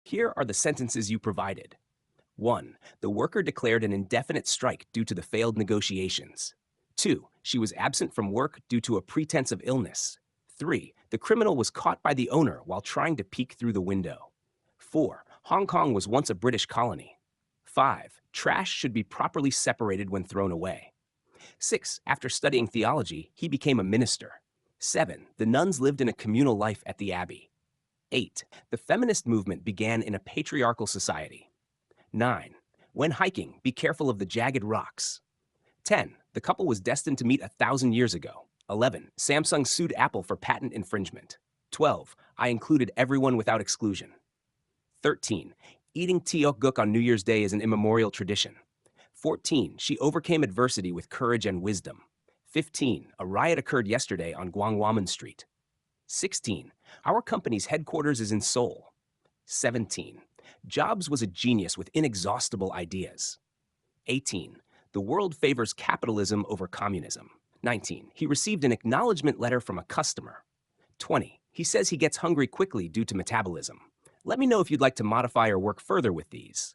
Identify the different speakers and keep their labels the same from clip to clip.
Speaker 1: Here are the sentences you provided. 1. The worker declared an indefinite strike due to the failed negotiations. 2. She was absent from work due to a pretense of illness. 3. The criminal was caught by the owner while trying to peek through the window. 4. Hong Kong was once a British colony. 5. Trash should be properly separated when thrown away. 6. After studying theology, he became a minister. 7. The nuns lived in a communal life at the abbey. 8. The feminist movement began in a patriarchal society. 9. When hiking, be careful of the jagged rocks. 10. The couple was destined to meet 1,000 years ago. 11. Samsung sued Apple for patent infringement. 12. I included everyone without exclusion. 13. Eating tteokguk on New Year's Day is an immemorial tradition. 14. She overcame adversity with courage and wisdom. 15. A riot occurred yesterday on Gwangwamun Street. 16. Our company's headquarters is in Seoul. 17. Jobs was a genius with inexhaustible ideas. 18. The world favors capitalism over communism. 19. He received an acknowledgement letter from a customer. 20. He says he gets hungry quickly due to metabolism. Let me know if you'd like to modify or work further with these.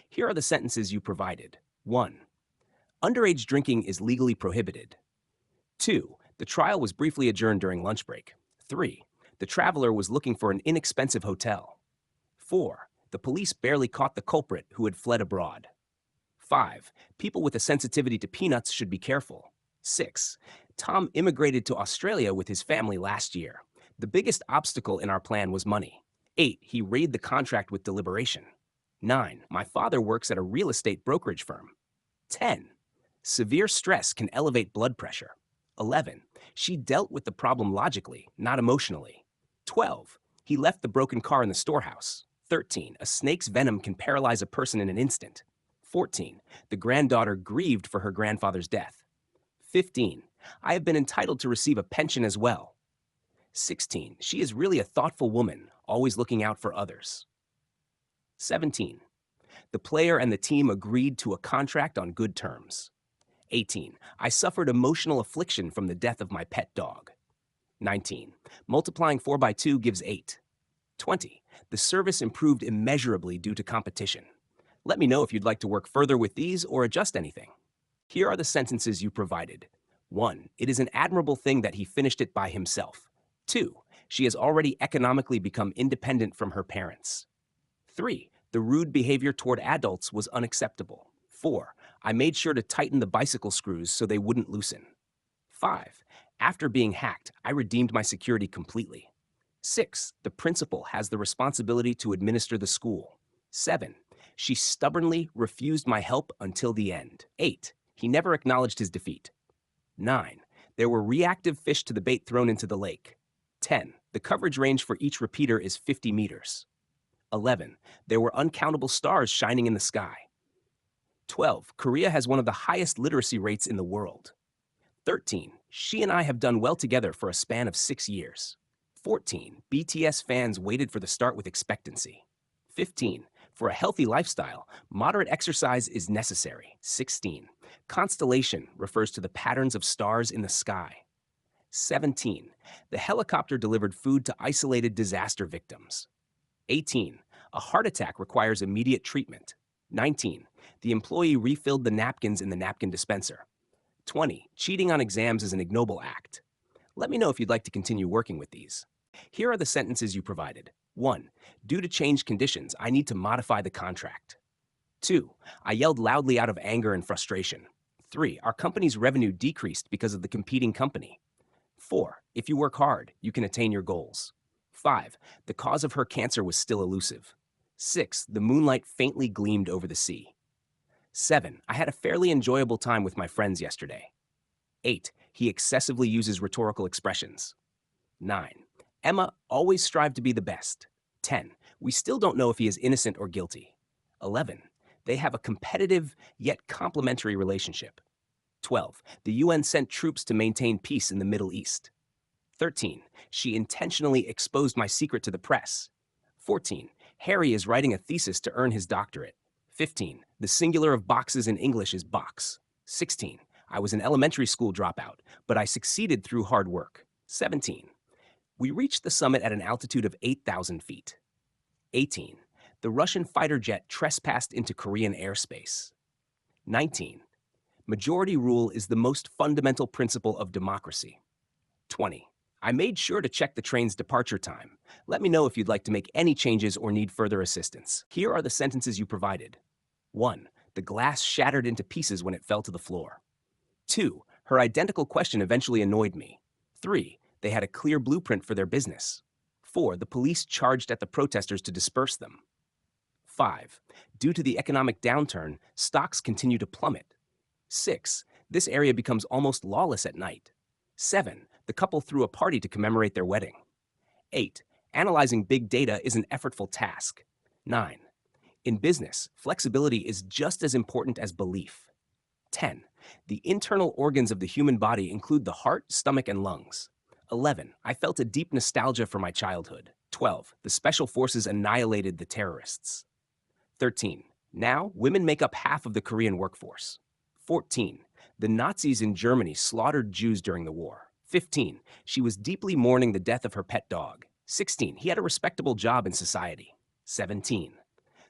Speaker 1: Here are the sentences you provided. 1. Underage drinking is legally prohibited. 2. The trial was briefly adjourned during lunch break. 3. The traveler was looking for an inexpensive hotel. 4. The police barely caught the culprit who had fled abroad. 5. People with a sensitivity to peanuts should be careful. 6. Tom immigrated to Australia with his family last year. The biggest obstacle in our plan was money. 8. He read the contract with deliberation. 9. My father works at a real estate brokerage firm. 10. Severe stress can elevate blood pressure. 11. She dealt with the problem logically, not emotionally. 12. He left the broken car in the storehouse. 13. A snake's venom can paralyze a person in an instant. 14. The granddaughter grieved for her grandfather's death. 15. I have been entitled to receive a pension as well. 16. She is really a thoughtful woman, always looking out for others. 17. The player and the team agreed to a contract on good terms. 18. I suffered emotional affliction from the death of my pet dog. 19. Multiplying 4 by 2 gives 8. 20. The service improved immeasurably due to competition. Let me know if you'd like to work further with these or adjust anything. Here are the sentences you provided. 1. It is an admirable thing that he finished it by himself. 2. She has already economically become independent from her parents. 3. The rude behavior toward adults was unacceptable. 4. I made sure to tighten the bicycle screws so they wouldn't loosen. 5. After being hacked, I redeemed my security completely. 6. The principal has the responsibility to administer the school. 7. She stubbornly refused my help until the end. 8. He never acknowledged his defeat. 9. There were reactive fish to the bait thrown into the lake. 10. The coverage range for each repeater is 50 meters. 11. There were uncountable stars shining in the sky. 12. Korea has one of the highest literacy rates in the world. 13. She and I have done well together for a span of 6 years. 14. BTS fans waited for the start with expectancy. 15. For a healthy lifestyle, moderate exercise is necessary. 16. Constellation refers to the patterns of stars in the sky. 17. The helicopter delivered food to isolated disaster victims. 18. A heart attack requires immediate treatment. 19. The employee refilled the napkins in the napkin dispenser. 20. Cheating on exams is an ignoble act. Let me know if you'd like to continue working with these. Here are the sentences you provided. 1. Due to changed conditions, I need to modify the contract. 2. I yelled loudly out of anger and frustration. 3. Our company's revenue decreased because of the competing company. 4. If you work hard, you can attain your goals. 5. The cause of her cancer was still elusive. 6. The moonlight faintly gleamed over the sea. 7. I had a fairly enjoyable time with my friends yesterday. 8. He excessively uses rhetorical expressions. 9. Emma always strived to be the best. 10. We still don't know if he is innocent or guilty. 11. They have a competitive yet complementary relationship. 12. The UN sent troops to maintain peace in the Middle East. 13. She intentionally exposed my secret to the press. 14. Harry is writing a thesis to earn his doctorate. 15. The singular of boxes in English is box. 16. I was an elementary school dropout, but I succeeded through hard work. 17. We reached the summit at an altitude of 8,000 feet. 18. The Russian fighter jet trespassed into Korean airspace. 19. Majority rule is the most fundamental principle of democracy. 20. I made sure to check the train's departure time. Let me know if you'd like to make any changes or need further assistance. Here are the sentences you provided. 1. The glass shattered into pieces when it fell to the floor. 2. Her identical question eventually annoyed me. 3. They had a clear blueprint for their business. 4. The police charged at the protesters to disperse them. 5. Due to the economic downturn, stocks continue to plummet. 6. This area becomes almost lawless at night. 7. The couple threw a party to commemorate their wedding. 8. Analyzing big data is an effortful task. 9. In business, flexibility is just as important as belief. 10. The internal organs of the human body include the heart, stomach, and lungs. 11. I felt a deep nostalgia for my childhood. 12. The special forces annihilated the terrorists. 13. Now, women make up half of the Korean workforce. 14. The Nazis in Germany slaughtered Jews during the war. 15. She was deeply mourning the death of her pet dog. 16. He had a respectable job in society. 17.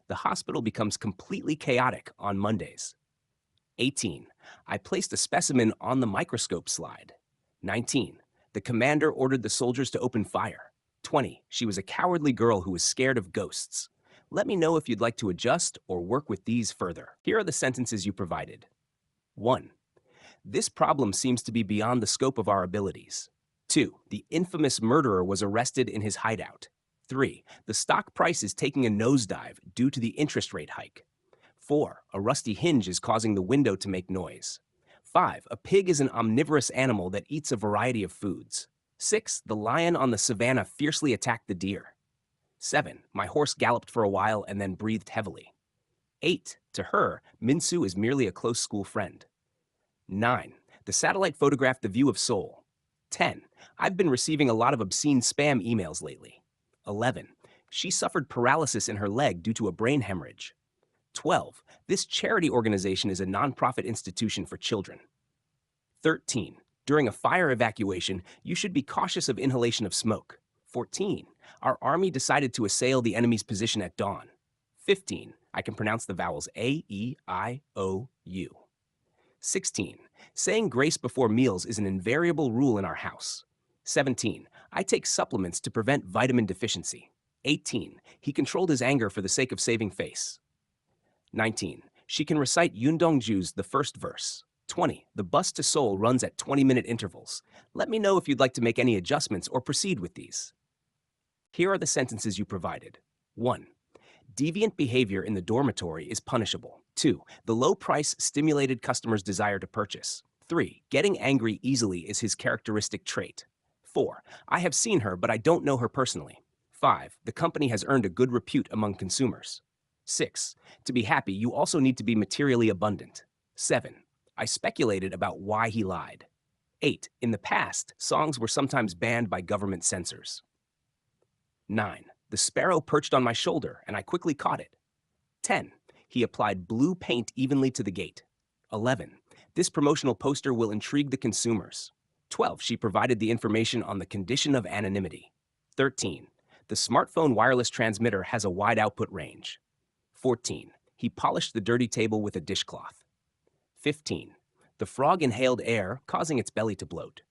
Speaker 1: The hospital becomes completely chaotic on Mondays. 18. I placed a specimen on the microscope slide. 19. The commander ordered the soldiers to open fire. 20. She was a cowardly girl who was scared of ghosts. Let me know if you'd like to adjust or work with these further. Here are the sentences you provided. 1. This problem seems to be beyond the scope of our abilities. 2. The infamous murderer was arrested in his hideout. 3. The stock price is taking a nosedive due to the interest rate hike. 4. A rusty hinge is causing the window to make noise. 5. A pig is an omnivorous animal that eats a variety of foods. 6. The lion on the savannah fiercely attacked the deer. 7. My horse galloped for a while and then breathed heavily. 8. To her, Minsu is merely a close school friend. 9. The satellite photographed the view of Seoul. 10. I've been receiving a lot of obscene spam emails lately. 11. She suffered paralysis in her leg due to a brain hemorrhage. 12. This charity organization is a nonprofit institution for children. 13. During a fire evacuation, you should be cautious of inhalation of smoke. 14. Our army decided to assail the enemy's position at dawn. 15. I can pronounce the vowels A, E, I, O, U. 16. Saying grace before meals is an invariable rule in our house. 17. I take supplements to prevent vitamin deficiency. 18. He controlled his anger for the sake of saving face. 19. She can recite Yoon Dong-ju's The First Verse. 20. The bus to Seoul runs at 20-minute intervals. Let me know if you'd like to make any adjustments or proceed with these. Here are the sentences you provided. 1. Deviant behavior in the dormitory is punishable. 2. The low price stimulated customers' desire to purchase. 3. Getting angry easily is his characteristic trait. 4. I have seen her, but I don't know her personally. 5. The company has earned a good repute among consumers. 6. To be happy, you also need to be materially abundant. 7. I speculated about why he lied. 8. In the past, songs were sometimes banned by government censors. 9. The sparrow perched on my shoulder, and I quickly caught it. 10. He applied blue paint evenly to the gate. 11. This promotional poster will intrigue the consumers. 12. She provided the information on the condition of anonymity. 13. The smartphone wireless transmitter has a wide output range. 14. He polished the dirty table with a dishcloth. 15. The frog inhaled air, causing its belly to bloat.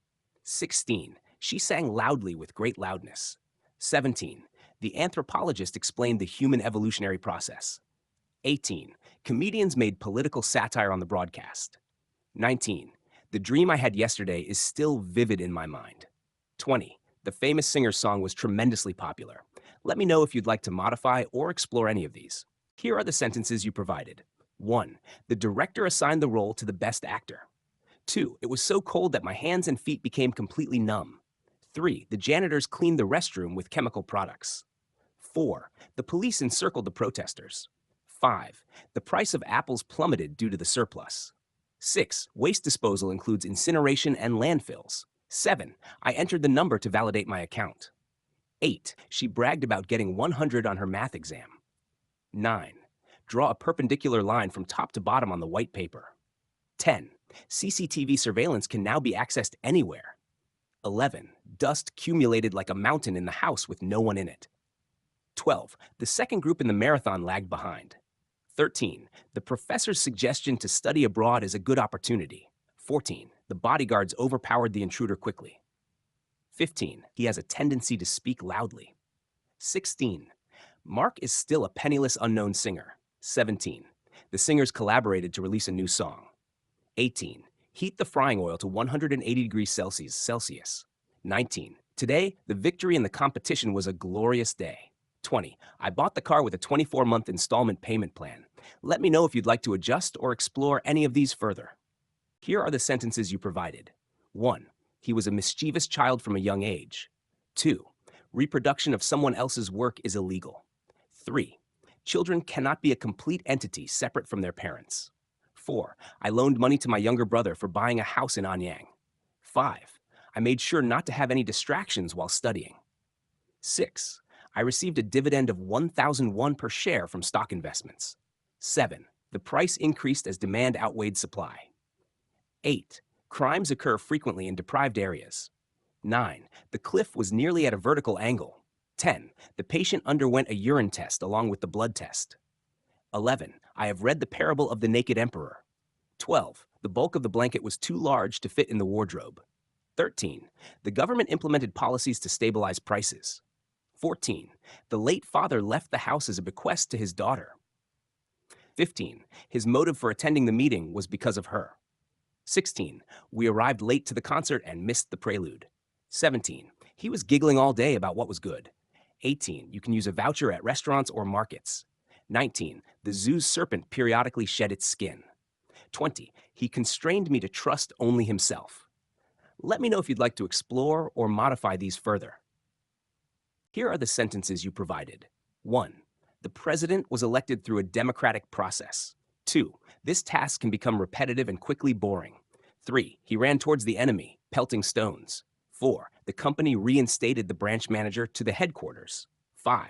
Speaker 1: 16. She sang loudly with great loudness. 17. The anthropologist explained the human evolutionary process. 18. Comedians made political satire on the broadcast. 19. The dream I had yesterday is still vivid in my mind. 20. The famous singer's song was tremendously popular. Let me know if you'd like to modify or explore any of these. Here are the sentences you provided. 1. The director assigned the role to the best actor. 2. It was so cold that my hands and feet became completely numb. 3. The janitors cleaned the restroom with chemical products. 4. The police encircled the protesters. 5. The price of apples plummeted due to the surplus. 6. Waste disposal includes incineration and landfills. 7. I entered the number to validate my account. 8. She bragged about getting 100 on her math exam. 9. Draw a perpendicular line from top to bottom on the white paper. 10. CCTV surveillance can now be accessed anywhere. 11. Dust accumulated like a mountain in the house with no one in it. 12. The second group in the marathon lagged behind. 13. The professor's suggestion to study abroad is a good opportunity. 14. The bodyguards overpowered the intruder quickly. 15. He has a tendency to speak loudly. 16. Mark is still a penniless unknown singer. 17. The singers collaborated to release a new song. 18. Heat the frying oil to 180 degrees Celsius. 19. Today, the victory in the competition was a glorious day. 20. I bought the car with a 24-month installment payment plan. Let me know if you'd like to adjust or explore any of these further. Here are the sentences you provided. 1. He was a mischievous child from a young age. 2. Reproduction of someone else's work is illegal. 3. Children cannot be a complete entity separate from their parents. 4. I loaned money to my younger brother for buying a house in Anyang. 5. I made sure not to have any distractions while studying. 6. I received a dividend of 1,001 per share from stock investments. 7. The price increased as demand outweighed supply. 8. Crimes occur frequently in deprived areas. 9. The cliff was nearly at a vertical angle. 10. The patient underwent a urine test along with the blood test. 11. I have read the parable of the naked emperor. 12. The bulk of the blanket was too large to fit in the wardrobe. 13. The government implemented policies to stabilize prices. 14. The late father left the house as a bequest to his daughter. 15. His motive for attending the meeting was because of her. 16. We arrived late to the concert and missed the prelude. 17. He was giggling all day about what was good. 18. You can use a voucher at restaurants or markets. 19. The zoo's serpent periodically shed its skin. 20. He constrained me to trust only himself. Let me know if you'd like to explore or modify these further. Here are the sentences you provided. 1. The president was elected through a democratic process. 2. This task can become repetitive and quickly boring. 3. He ran towards the enemy, pelting stones. 4. The company reinstated the branch manager to the headquarters. 5.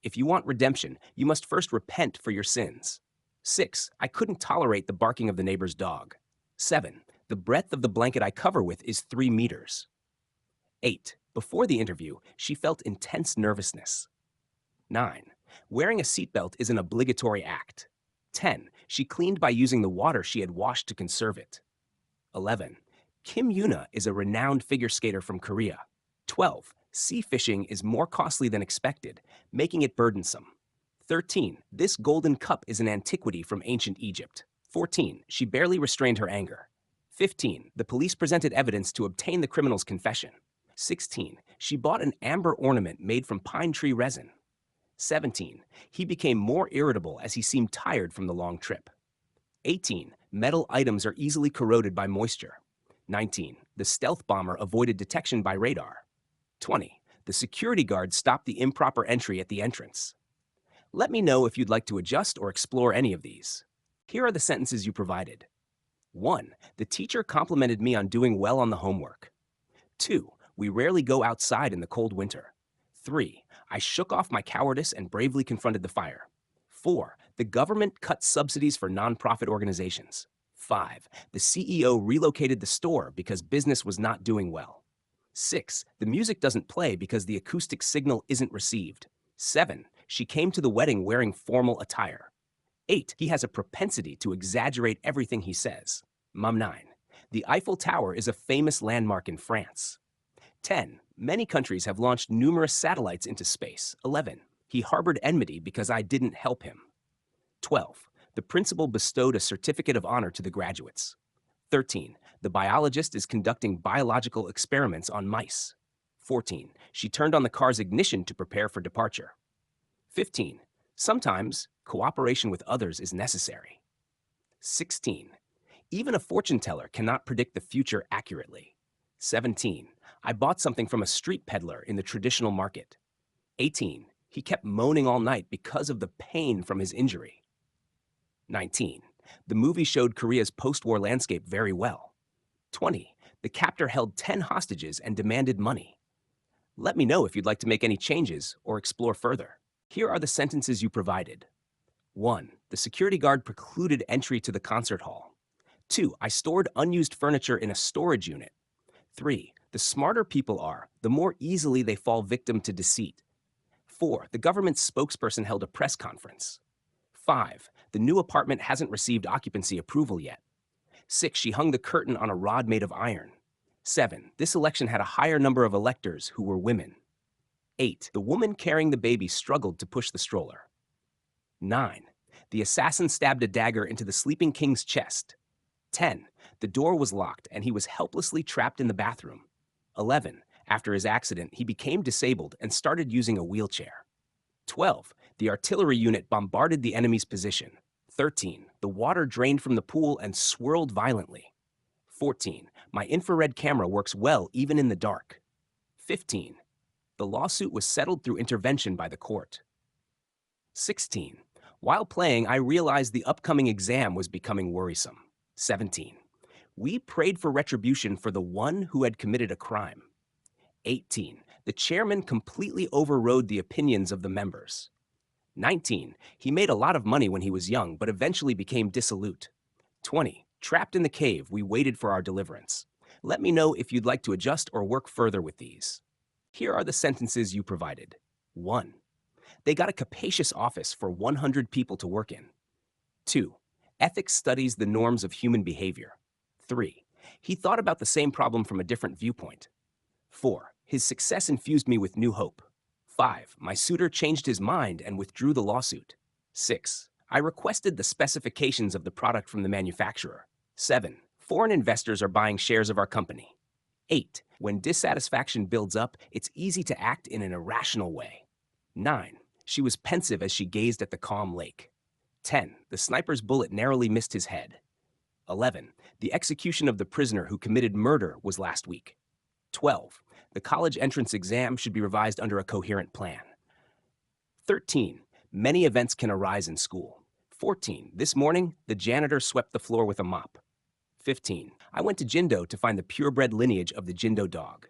Speaker 1: If you want redemption, you must first repent for your sins. 6. I couldn't tolerate the barking of the neighbor's dog. 7. The breadth of the blanket I cover with is 3 meters. 8. Before the interview, she felt intense nervousness. 9. Wearing a seatbelt is an obligatory act. 10. She cleaned by using the water she had washed to conserve it. 11. Kim Yuna is a renowned figure skater from Korea. 12. Sea fishing is more costly than expected, making it burdensome. 13. This golden cup is an antiquity from ancient Egypt. 14. She barely restrained her anger. 15. The police presented evidence to obtain the criminal's confession. 16. She bought an amber ornament made from pine tree resin. 17. He became more irritable as he seemed tired from the long trip. 18. Metal items are easily corroded by moisture. 19. The stealth bomber avoided detection by radar. 20. The security guard stopped the improper entry at the entrance. Let me know if you'd like to adjust or explore any of these. Here are the sentences you provided. 1. The teacher complimented me on doing well on the homework. 2. We rarely go outside in the cold winter. 3. I shook off my cowardice and bravely confronted the fire. 4. The government cut subsidies for nonprofit organizations. 5. The CEO relocated the store because business was not doing well. 6. The music doesn't play because the acoustic signal isn't received. 7. She came to the wedding wearing formal attire. 8. He has a propensity to exaggerate everything he says. 9. The Eiffel Tower is a famous landmark in France. 10. Many countries have launched numerous satellites into space. 11. He harbored enmity because I didn't help him. 12. The principal bestowed a certificate of honor to the graduates. 13. The biologist is conducting biological experiments on mice. 14. She turned on the car's ignition to prepare for departure. 15. Sometimes cooperation with others is necessary. 16. Even a fortune teller cannot predict the future accurately. 17. I bought something from a street peddler in the traditional market. 18. He kept moaning all night because of the pain from his injury. 19. The movie showed Korea's post-war landscape very well. 20. The captor held 10 hostages and demanded money. Let me know if you'd like to make any changes or explore further. Here are the sentences you provided. 1. The security guard precluded entry to the concert hall. 2. I stored unused furniture in a storage unit. 3. The smarter people are, the more easily they fall victim to deceit. 4. The government's spokesperson held a press conference. 5. The new apartment hasn't received occupancy approval yet. 6. She hung the curtain on a rod made of iron. 7. This election had a higher number of electors who were women. 8. The woman carrying the baby struggled to push the stroller. 9. The assassin stabbed a dagger into the sleeping king's chest. 10. The door was locked and he was helplessly trapped in the bathroom. 11. After his accident, he became disabled and started using a wheelchair. 12. The artillery unit bombarded the enemy's position. 13. The water drained from the pool and swirled violently. 14. My infrared camera works well even in the dark. 15. The lawsuit was settled through intervention by the court. 16. While playing, I realized the upcoming exam was becoming worrisome. 17. We prayed for retribution for the one who had committed a crime. 18. The chairman completely overrode the opinions of the members. 19. He made a lot of money when he was young, but eventually became dissolute. 20. Trapped in the cave, we waited for our deliverance. Let me know if you'd like to adjust or work further with these. Here are the sentences you provided. 1. They got a capacious office for 100 people to work in. 2. Ethics studies the norms of human behavior. 3. He thought about the same problem from a different viewpoint. 4. His success infused me with new hope. 5. My suitor changed his mind and withdrew the lawsuit. 6. I requested the specifications of the product from the manufacturer. 7. Foreign investors are buying shares of our company. 8. When dissatisfaction builds up, it's easy to act in an irrational way. 9. She was pensive as she gazed at the calm lake. 10. The sniper's bullet narrowly missed his head. 11. The execution of the prisoner who committed murder was last week. 12. The college entrance exam should be revised under a coherent plan. 13. Many events can arise in school. 14. This morning, the janitor swept the floor with a mop. 15. I went to Jindo to find the purebred lineage of the Jindo dog.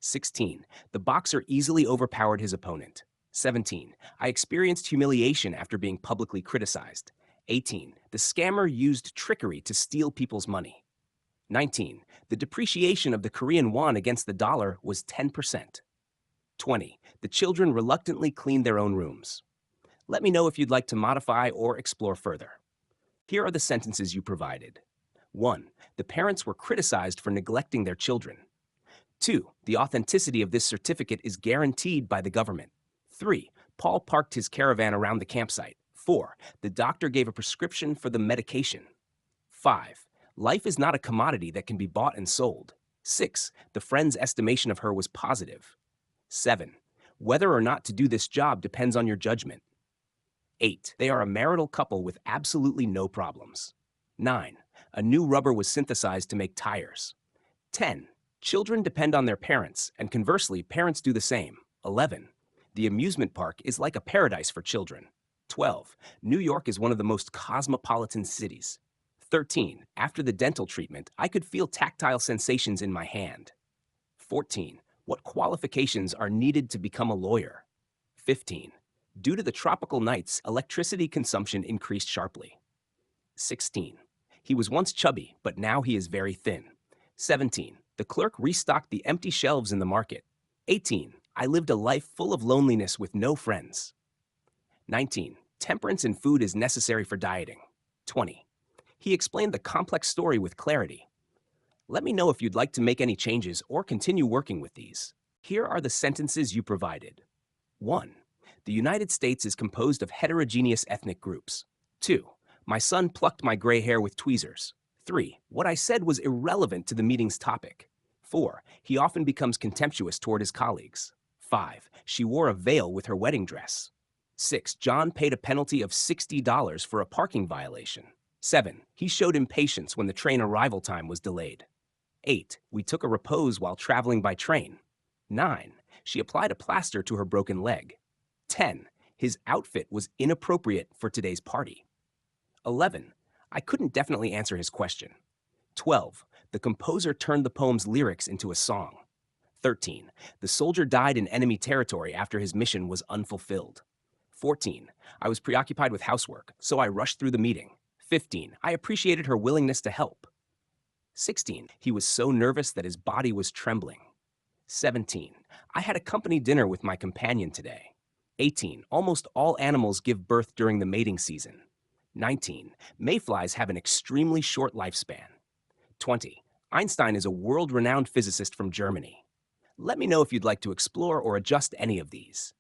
Speaker 1: 16. The boxer easily overpowered his opponent. 17. I experienced humiliation after being publicly criticized. 18. The scammer used trickery to steal people's money. 19. The depreciation of the Korean won against the dollar was 10%. 20. The children reluctantly cleaned their own rooms. Let me know if you'd like to modify or explore further. Here are the sentences you provided. 1. The parents were criticized for neglecting their children. 2. The authenticity of this certificate is guaranteed by the government. 3. Paul parked his caravan around the campsite. 4. The doctor gave a prescription for the medication. 5. Life is not a commodity that can be bought and sold. 6. The friend's estimation of her was positive. 7. Whether or not to do this job depends on your judgment. 8. They are a marital couple with absolutely no problems. 9. A new rubber was synthesized to make tires. 10. Children depend on their parents, and conversely, parents do the same. 11. The amusement park is like a paradise for children. 12. New York is one of the most cosmopolitan cities. 13. After the dental treatment, I could feel tactile sensations in my hand. 14. What qualifications are needed to become a lawyer? 15. Due to the tropical nights, electricity consumption increased sharply. 16. He was once chubby, but now he is very thin. 17. The clerk restocked the empty shelves in the market. 18. I lived a life full of loneliness with no friends. 19. Temperance in food is necessary for dieting. 20. He explained the complex story with clarity. Let me know if you'd like to make any changes or continue working with these. Here are the sentences you provided. 1. The United States is composed of heterogeneous ethnic groups. 2. My son plucked my gray hair with tweezers. 3. What I said was irrelevant to the meeting's topic. 4. He often becomes contemptuous toward his colleagues. 5. She wore a veil with her wedding dress. 6. John paid a penalty of $60 for a parking violation. 7. He showed impatience when the train arrival time was delayed. 8. We took a repose while traveling by train. 9. She applied a plaster to her broken leg. 10. His outfit was inappropriate for today's party. 11. I couldn't definitely answer his question. 12. The composer turned the poem's lyrics into a song. 13. The soldier died in enemy territory after his mission was unfulfilled. 14. I was preoccupied with housework, so I rushed through the meeting. 15. I appreciated her willingness to help. 16. He was so nervous that his body was trembling. 17. I had a company dinner with my companion today. 18. Almost all animals give birth during the mating season. 19. Mayflies have an extremely short lifespan. 20. Einstein is a world-renowned physicist from Germany. Let me know if you'd like to explore or adjust any of these.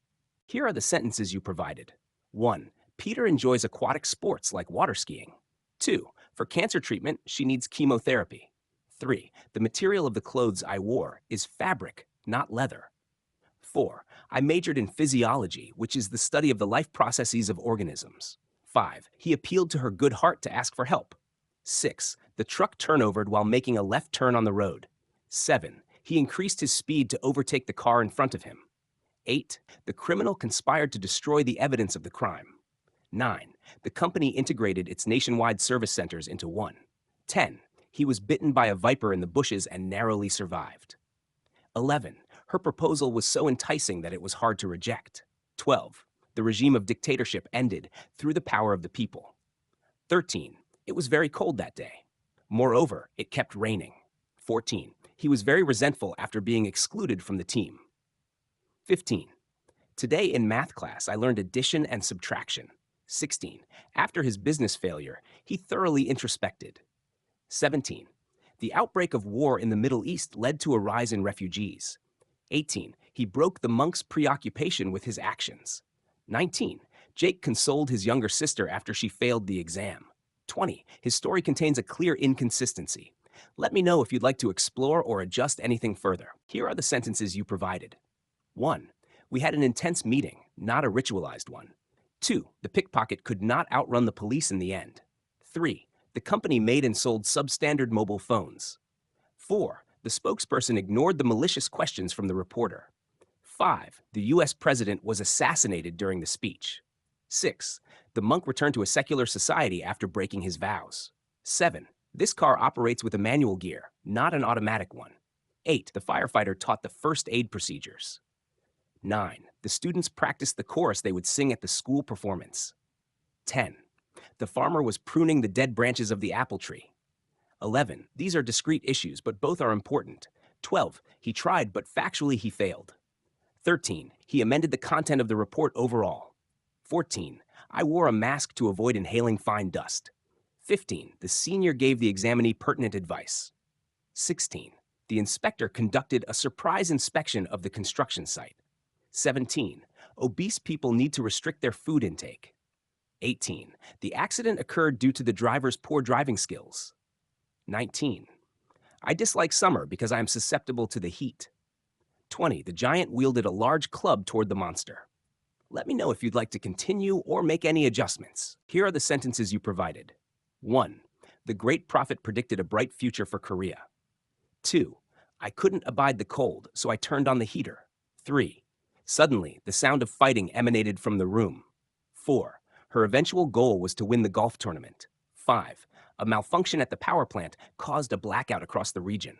Speaker 1: Here are the sentences you provided. 1. Peter enjoys aquatic sports like water skiing. 2. For cancer treatment, she needs chemotherapy. 3. The material of the clothes I wore is fabric, not leather. 4. I majored in physiology, which is the study of the life processes of organisms. 5. He appealed to her good heart to ask for help. 6. The truck turnovered while making a left turn on the road. 7. He increased his speed to overtake the car in front of him. 8. The criminal conspired to destroy the evidence of the crime. 9. The company integrated its nationwide service centers into one. 10. He was bitten by a viper in the bushes and narrowly survived. 11. Her proposal was so enticing that it was hard to reject. 12. The regime of dictatorship ended through the power of the people. 13. It was very cold that day. Moreover, it kept raining. 14. He was very resentful after being excluded from the team. 15. Today in math class, I learned addition and subtraction. 16. After his business failure, he thoroughly introspected. 17. The outbreak of war in the Middle East led to a rise in refugees. 18. He broke the monk's preoccupation with his actions. 19. Jake consoled his younger sister after she failed the exam. 20. His story contains a clear inconsistency. Let me know if you'd like to explore or adjust anything further. Here are the sentences you provided. 1. We had an intense meeting, not a ritualized one. 2. The pickpocket could not outrun the police in the end. 3. The company made and sold substandard mobile phones. 4. The spokesperson ignored the malicious questions from the reporter. 5. The U.S. president was assassinated during the speech. 6. The monk returned to a secular society after breaking his vows. 7. This car operates with a manual gear, not an automatic one. 8. The firefighter taught the first aid procedures. 9. The students practiced the chorus they would sing at the school performance. 10. The farmer was pruning the dead branches of the apple tree. 11. These are discrete issues, but both are important. 12. He tried, but factually he failed. 13. He amended the content of the report overall. 14. I wore a mask to avoid inhaling fine dust. 15. The senior gave the examinee pertinent advice. 16. The inspector conducted a surprise inspection of the construction site. 17. Obese people need to restrict their food intake. 18. The accident occurred due to the driver's poor driving skills. 19. I dislike summer because I am susceptible to the heat. 20. The giant wielded a large club toward the monster. Let me know if you'd like to continue or make any adjustments. Here are the sentences you provided. 1. The great prophet predicted a bright future for Korea. 2. I couldn't abide the cold, so I turned on the heater. 3. Suddenly, the sound of fighting emanated from the room. 4. Her eventual goal was to win the golf tournament. 5. A malfunction at the power plant caused a blackout across the region.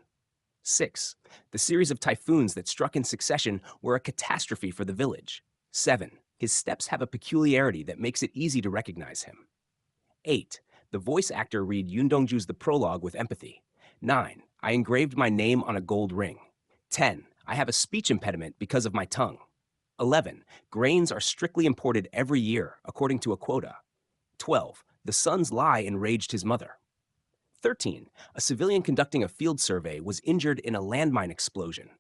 Speaker 1: 6. The series of typhoons that struck in succession were a catastrophe for the village. 7. His steps have a peculiarity that makes it easy to recognize him. 8. The voice actor read Yoon Dong-ju's The Prologue with empathy. 9. I engraved my name on a gold ring. 10. I have a speech impediment because of my tongue. 11. Grains are strictly imported every year, according to a quota. 12. The son's lie enraged his mother. 13. A civilian conducting a field survey was injured in a landmine explosion.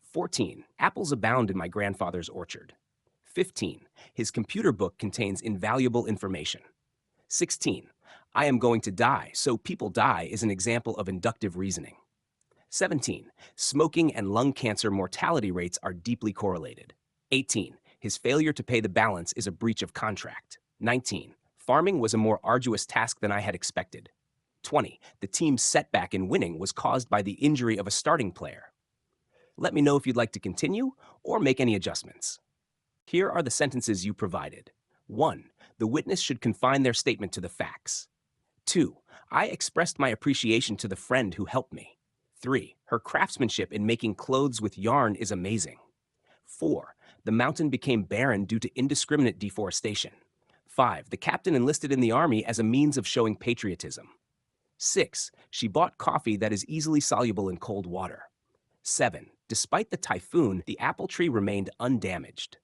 Speaker 1: 14. Apples abound in my grandfather's orchard. 15. His computer book contains invaluable information. 16. I am going to die, so people die is an example of inductive reasoning. 17. Smoking and lung cancer mortality rates are deeply correlated. 18. His failure to pay the balance is a breach of contract. 19. Farming was a more arduous task than I had expected. 20. The team's setback in winning was caused by the injury of a starting player. Let me know if you'd like to continue or make any adjustments. Here are the sentences you provided. 1. The witness should confine their statement to the facts. 2. I expressed my appreciation to the friend who helped me. 3. Her craftsmanship in making clothes with yarn is amazing. 4. The mountain became barren due to indiscriminate deforestation. 5. The captain enlisted in the army as a means of showing patriotism. 6. She bought coffee that is easily soluble in cold water. 7. Despite the typhoon, the apple tree remained undamaged.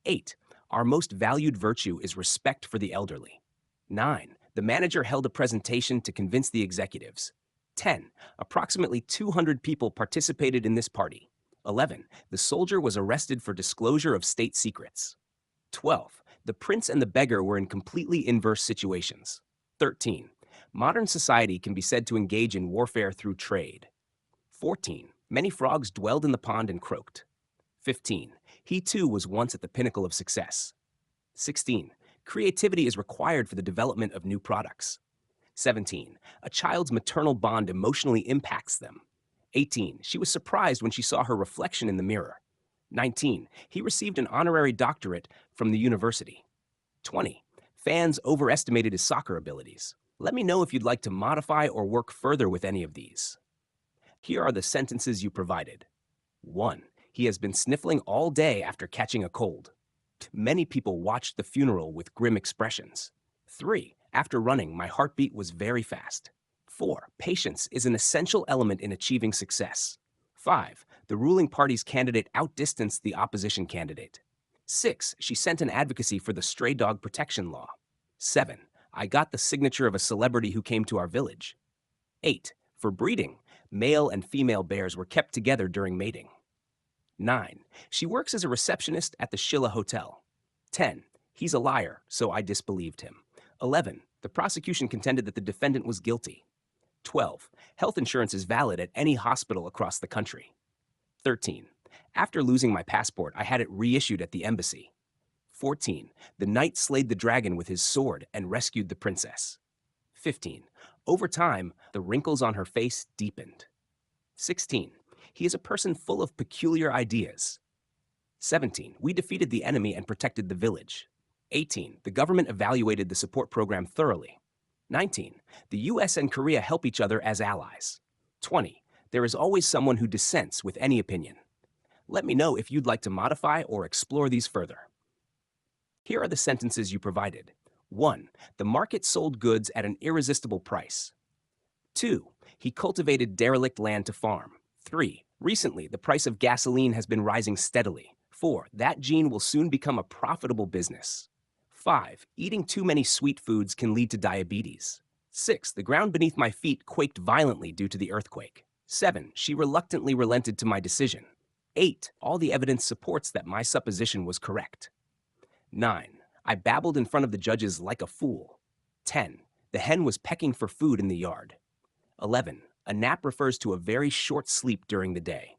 Speaker 1: 8. Our most valued virtue is respect for the elderly. 9. The manager held a presentation to convince the executives. 10. Approximately 200 people participated in this party. 11. The soldier was arrested for disclosure of state secrets. 12. The prince and the beggar were in completely inverse situations. 13. Modern society can be said to engage in warfare through trade. 14. Many frogs dwelled in the pond and croaked. 15. He too was once at the pinnacle of success. 16. Creativity is required for the development of new products. 17. A child's maternal bond emotionally impacts them. 18. She was surprised when she saw her reflection in the mirror. 19. He received an honorary doctorate from the university. 20. Fans overestimated his soccer abilities. Let me know if you'd like to modify or work further with any of these. Here are the sentences you provided. 1. He has been sniffling all day after catching a cold. Many people watched the funeral with grim expressions. 3. After running, my heartbeat was very fast. 4. Patience is an essential element in achieving success. 5. The ruling party's candidate outdistanced the opposition candidate. 6. She sent an advocacy for the stray dog protection law. 7. I got the signature of a celebrity who came to our village. 8. For breeding, male and female bears were kept together during mating. 9. She works as a receptionist at the Shilla Hotel. 10. He's a liar, so I disbelieved him. 11. The prosecution contended that the defendant was guilty. 12. Health insurance is valid at any hospital across the country. 13. After losing my passport, I had it reissued at the embassy. 14. The knight slayed the dragon with his sword and rescued the princess. 15. Over time, the wrinkles on her face deepened. 16. He is a person full of peculiar ideas. 17. We defeated the enemy and protected the village. 18. The government evaluated the support program thoroughly. 19. The US and Korea help each other as allies. 20. There is always someone who dissents with any opinion. Let me know if you'd like to modify or explore these further. Here are the sentences you provided. 1. The market sold goods at an irresistible price. 2. He cultivated derelict land to farm. 3. Recently, the price of gasoline has been rising steadily. 4. That gene will soon become a profitable business. 5. Eating too many sweet foods can lead to diabetes. 6. The ground beneath my feet quaked violently due to the earthquake. 7. She reluctantly relented to my decision. 8. All the evidence supports that my supposition was correct. 9. I babbled in front of the judges like a fool. 10. The hen was pecking for food in the yard. 11. A nap refers to a very short sleep during the day.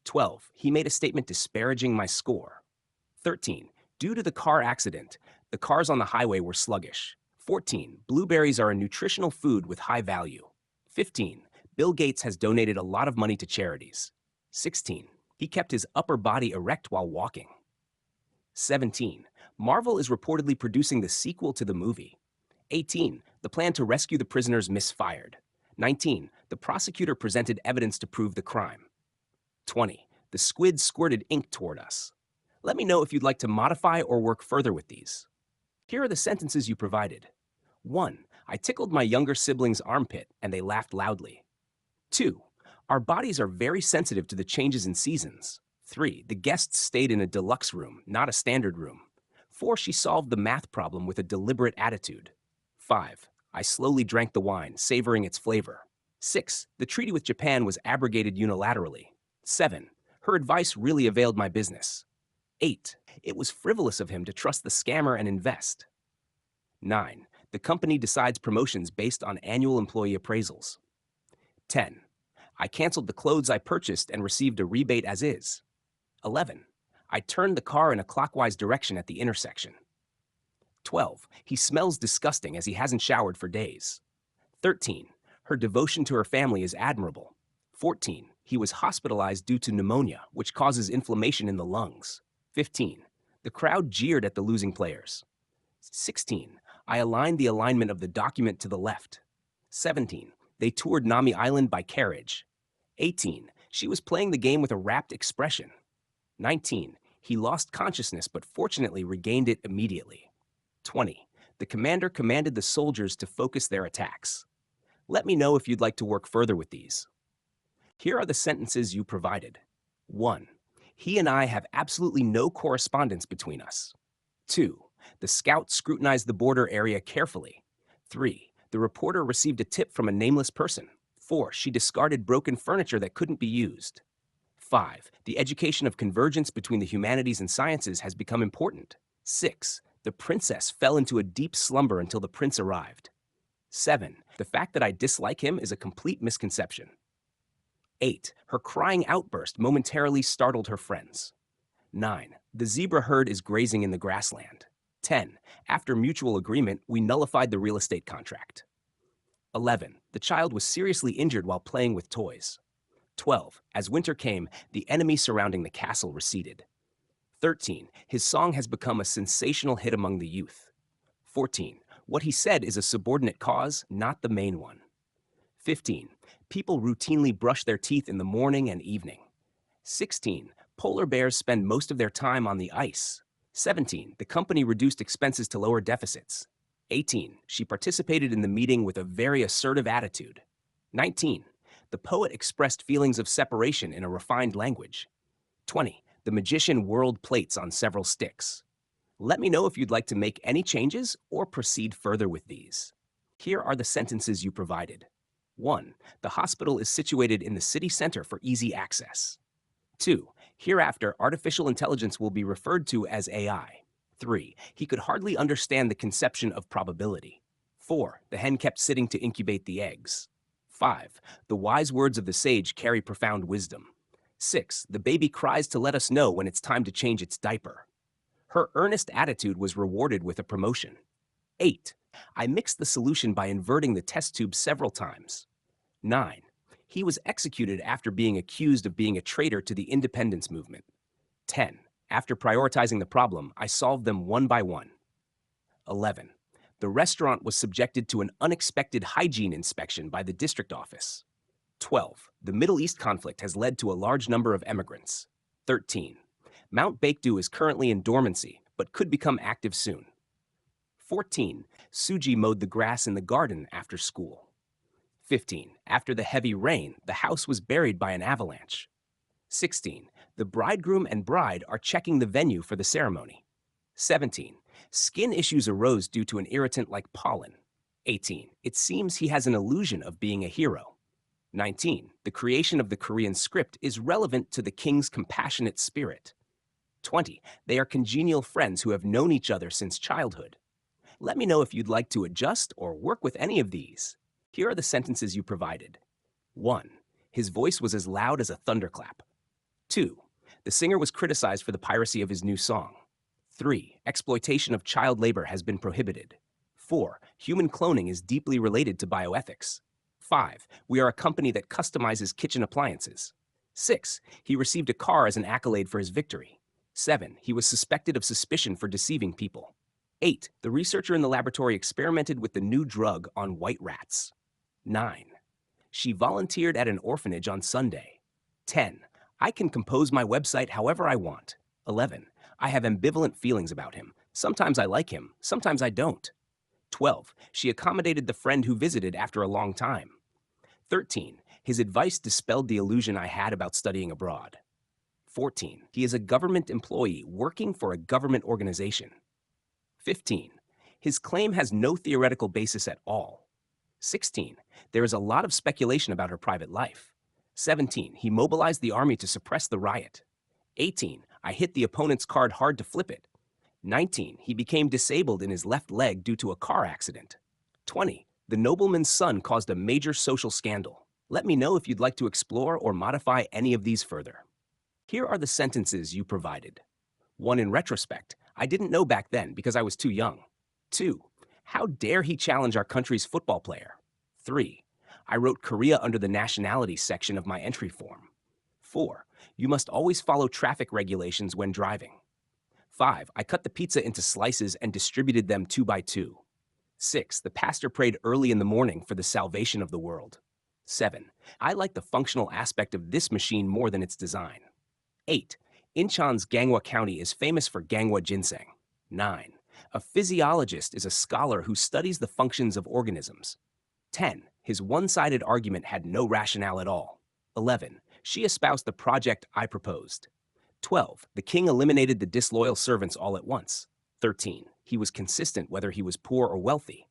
Speaker 1: 12. He made a statement disparaging my score. 13. Due to the car accident, the cars on the highway were sluggish. 14. Blueberries are a nutritional food with high value. 15. Bill Gates has donated a lot of money to charities. 16. He kept his upper body erect while walking. 17. Marvel is reportedly producing the sequel to the movie. 18. The plan to rescue the prisoners misfired. 19. The prosecutor presented evidence to prove the crime. 20. The squid squirted ink toward us. Let me know if you'd like to modify or work further with these. Here are the sentences you provided. 1. I tickled my younger sibling's armpit and they laughed loudly. 2. Our bodies are very sensitive to the changes in seasons. 3. The guests stayed in a deluxe room, not a standard room. 4. She solved the math problem with a deliberate attitude. 5. I slowly drank the wine, savoring its flavor. 6. The treaty with Japan was abrogated unilaterally. 7. Her advice really availed my business. 8. It was frivolous of him to trust the scammer and invest. 9. The company decides promotions based on annual employee appraisals. 10. I canceled the clothes I purchased and received a rebate as is. 11. I turned the car in a clockwise direction at the intersection. 12. He smells disgusting as he hasn't showered for days. 13. Her devotion to her family is admirable. 14. He was hospitalized due to pneumonia, which causes inflammation in the lungs. 15. The crowd jeered at the losing players. 16. I aligned the alignment of the document to the left. 17. They toured Nami Island by carriage. 18. She was playing the game with a rapt expression. 19. He lost consciousness but fortunately regained it immediately. 20. The commander commanded the soldiers to focus their attacks. Let me know if you'd like to work further with these. Here are the sentences you provided. 1. He and I have absolutely no correspondence between us. 2. The scout scrutinized the border area carefully. 3. The reporter received a tip from a nameless person. 4. She discarded broken furniture that couldn't be used. 5. The education of convergence between the humanities and sciences has become important. 6. The princess fell into a deep slumber until the prince arrived. 7. The fact that I dislike him is a complete misconception. 8. Her crying outburst momentarily startled her friends. 9. The zebra herd is grazing in the grassland. 10. After mutual agreement, we nullified the real estate contract. 11. The child was seriously injured while playing with toys. 12. As winter came, the enemy surrounding the castle receded. 13. His song has become a sensational hit among the youth. 14. What he said is a subordinate cause, not the main one. 15. People routinely brush their teeth in the morning and evening. 16. Polar bears spend most of their time on the ice. 17. The company reduced expenses to lower deficits. 18. She participated in the meeting with a very assertive attitude. 19. The poet expressed feelings of separation in a refined language. 20. The magician whirled plates on several sticks. Let me know if you'd like to make any changes or proceed further with these. Here are the sentences you provided. 1. The hospital is situated in the city center for easy access. 2. Hereafter, artificial intelligence will be referred to as AI. 3. He could hardly understand the conception of probability. 4. The hen kept sitting to incubate the eggs. 5. The wise words of the sage carry profound wisdom. 6. The baby cries to let us know when it's time to change its diaper. Her earnest attitude was rewarded with a promotion. 8. I mixed the solution by inverting the test tube several times. 9. He was executed after being accused of being a traitor to the independence movement. 10. After prioritizing the problem, I solved them one by one. 11. The restaurant was subjected to an unexpected hygiene inspection by the district office. 12. The Middle East conflict has led to a large number of emigrants. 13. Mount Baekdu is currently in dormancy, but could become active soon. 14. Suji mowed the grass in the garden after school. 15. After the heavy rain, the house was buried by an avalanche. 16. The bridegroom and bride are checking the venue for the ceremony. 17. Skin issues arose due to an irritant like pollen. 18. It seems he has an illusion of being a hero. 19. The creation of the Korean script is relevant to the king's compassionate spirit. 20. They are congenial friends who have known each other since childhood. Let me know if you'd like to adjust or work with any of these. Here are the sentences you provided. 1. His voice was as loud as a thunderclap. 2. The singer was criticized for the piracy of his new song. 3. Exploitation of child labor has been prohibited. 4. Human cloning is deeply related to bioethics. 5. We are a company that customizes kitchen appliances. 6. He received a car as an accolade for his victory. 7. He was suspected of suspicion for deceiving people. 8. The researcher in the laboratory experimented with the new drug on white rats. 9. She volunteered at an orphanage on Sunday. 10. I can compose my website however I want. 11. I have ambivalent feelings about him. Sometimes I like him, sometimes I don't. 12. She accommodated the friend who visited after a long time. 13. His advice dispelled the illusion I had about studying abroad. 14. He is a government employee working for a government organization. 15. His claim has no theoretical basis at all. 16. There is a lot of speculation about her private life. 17. He mobilized the army to suppress the riot. 18. I hit the opponent's card hard to flip it. 19. He became disabled in his left leg due to a car accident. 20. The nobleman's son caused a major social scandal. Let me know if you'd like to explore or modify any of these further. Here are the sentences you provided. 1. In retrospect, I didn't know back then because I was too young. 2. How dare he challenge our country's football player? 3. I wrote Korea under the nationality section of my entry form. 4. You must always follow traffic regulations when driving. 5. I cut the pizza into slices and distributed them 2 by 2. 6. The pastor prayed early in the morning for the salvation of the world. 7. I like the functional aspect of this machine more than its design. 8. Incheon's Ganghwa County is famous for Ganghwa ginseng. 9. A physiologist is a scholar who studies the functions of organisms. 10. His one-sided argument had no rationale at all. 11. She espoused the project I proposed. 12. The king eliminated the disloyal servants all at once. 13. He was consistent whether he was poor or wealthy.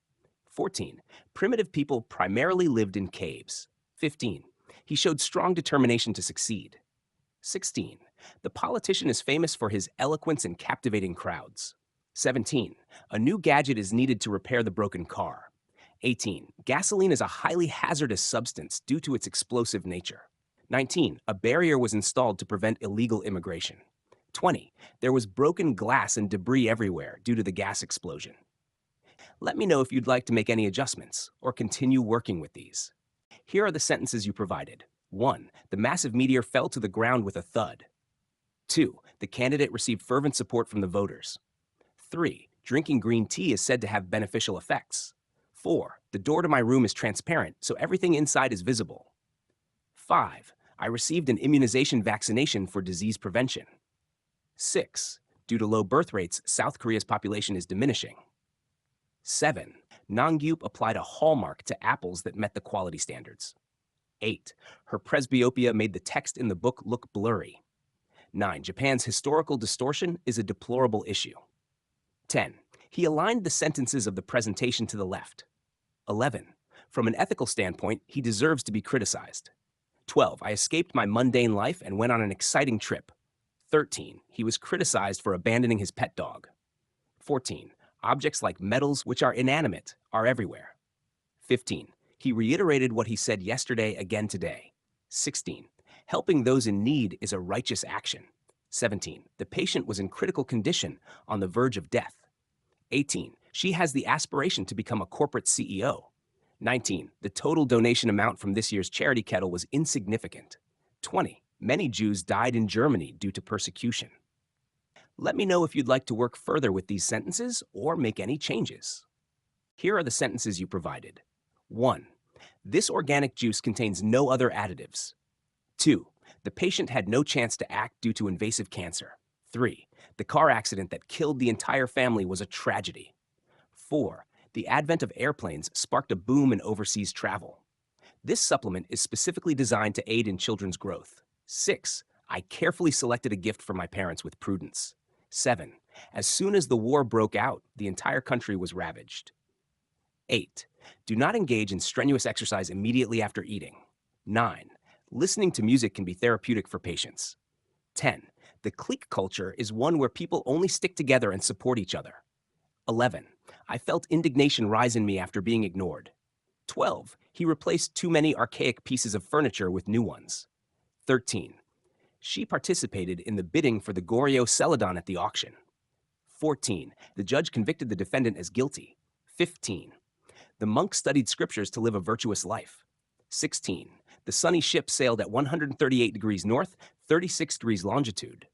Speaker 1: 14. Primitive people primarily lived in caves. 15. He showed strong determination to succeed. 16. The politician is famous for his eloquence and captivating crowds. 17. A new gadget is needed to repair the broken car. 18. Gasoline is a highly hazardous substance due to its explosive nature. 19. A barrier was installed to prevent illegal immigration. 20. There was broken glass and debris everywhere due to the gas explosion. Let me know if you'd like to make any adjustments or continue working with these. Here are the sentences you provided. 1. The massive meteor fell to the ground with a thud. 2. The candidate received fervent support from the voters. 3. Drinking green tea is said to have beneficial effects. 4. The door to my room is transparent, so everything inside is visible. 5. I received an immunization vaccination for disease prevention. 6. Due to low birth rates, South Korea's population is diminishing. 7. Nongyup applied a hallmark to apples that met the quality standards. 8. Her presbyopia made the text in the book look blurry. 9. Japan's historical distortion is a deplorable issue. 10. He aligned the sentences of the presentation to the left. 11. From an ethical standpoint, he deserves to be criticized. 12. I escaped my mundane life and went on an exciting trip. 13. He was criticized for abandoning his pet dog. 14. Objects like metals, which are inanimate, are everywhere. 15. He reiterated what he said yesterday again today. 16. Helping those in need is a righteous action. 17. The patient was in critical condition on the verge of death. 18. She has the aspiration to become a corporate CEO. 19. The total donation amount from this year's charity kettle was insignificant. 20. Many Jews died in Germany due to persecution. Let me know if you'd like to work further with these sentences or make any changes. Here are the sentences you provided. 1. This organic juice contains no other additives. 2. The patient had no chance to act due to invasive cancer. 3. The car accident that killed the entire family was a tragedy. 4. The advent of airplanes sparked a boom in overseas travel. This supplement is specifically designed to aid in children's growth. 6. I carefully selected a gift for my parents with prudence. 7. As soon as the war broke out, the entire country was ravaged. 8. Do not engage in strenuous exercise immediately after eating. 9. Listening to music can be therapeutic for patients. 10. The clique culture is one where people only stick together and support each other. 11. I felt indignation rise in me after being ignored. 12. He replaced too many archaic pieces of furniture with new ones. 13. She participated in the bidding for the Goryeo Celadon at the auction. 14. The judge convicted the defendant as guilty. 15. The monk studied scriptures to live a virtuous life. 16. The sunny ship sailed at 138 degrees north, 36 degrees longitude.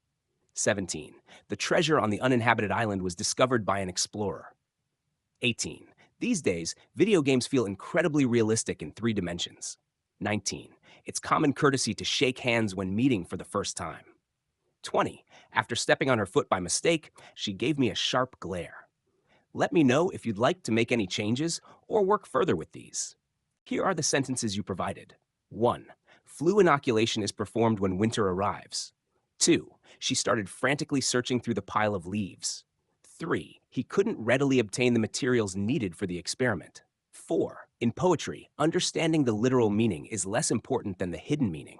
Speaker 1: 17. The treasure on the uninhabited island was discovered by an explorer. 18. These days, video games feel incredibly realistic in 3 dimensions. 19. It's common courtesy to shake hands when meeting for the first time. 20. After stepping on her foot by mistake, she gave me a sharp glare. Let me know if you'd like to make any changes or work further with these. Here are the sentences you provided. 1. Flu inoculation is performed when winter arrives. 2. She started frantically searching through the pile of leaves. 3. He couldn't readily obtain the materials needed for the experiment. 4. In poetry, understanding the literal meaning is less important than the hidden meaning.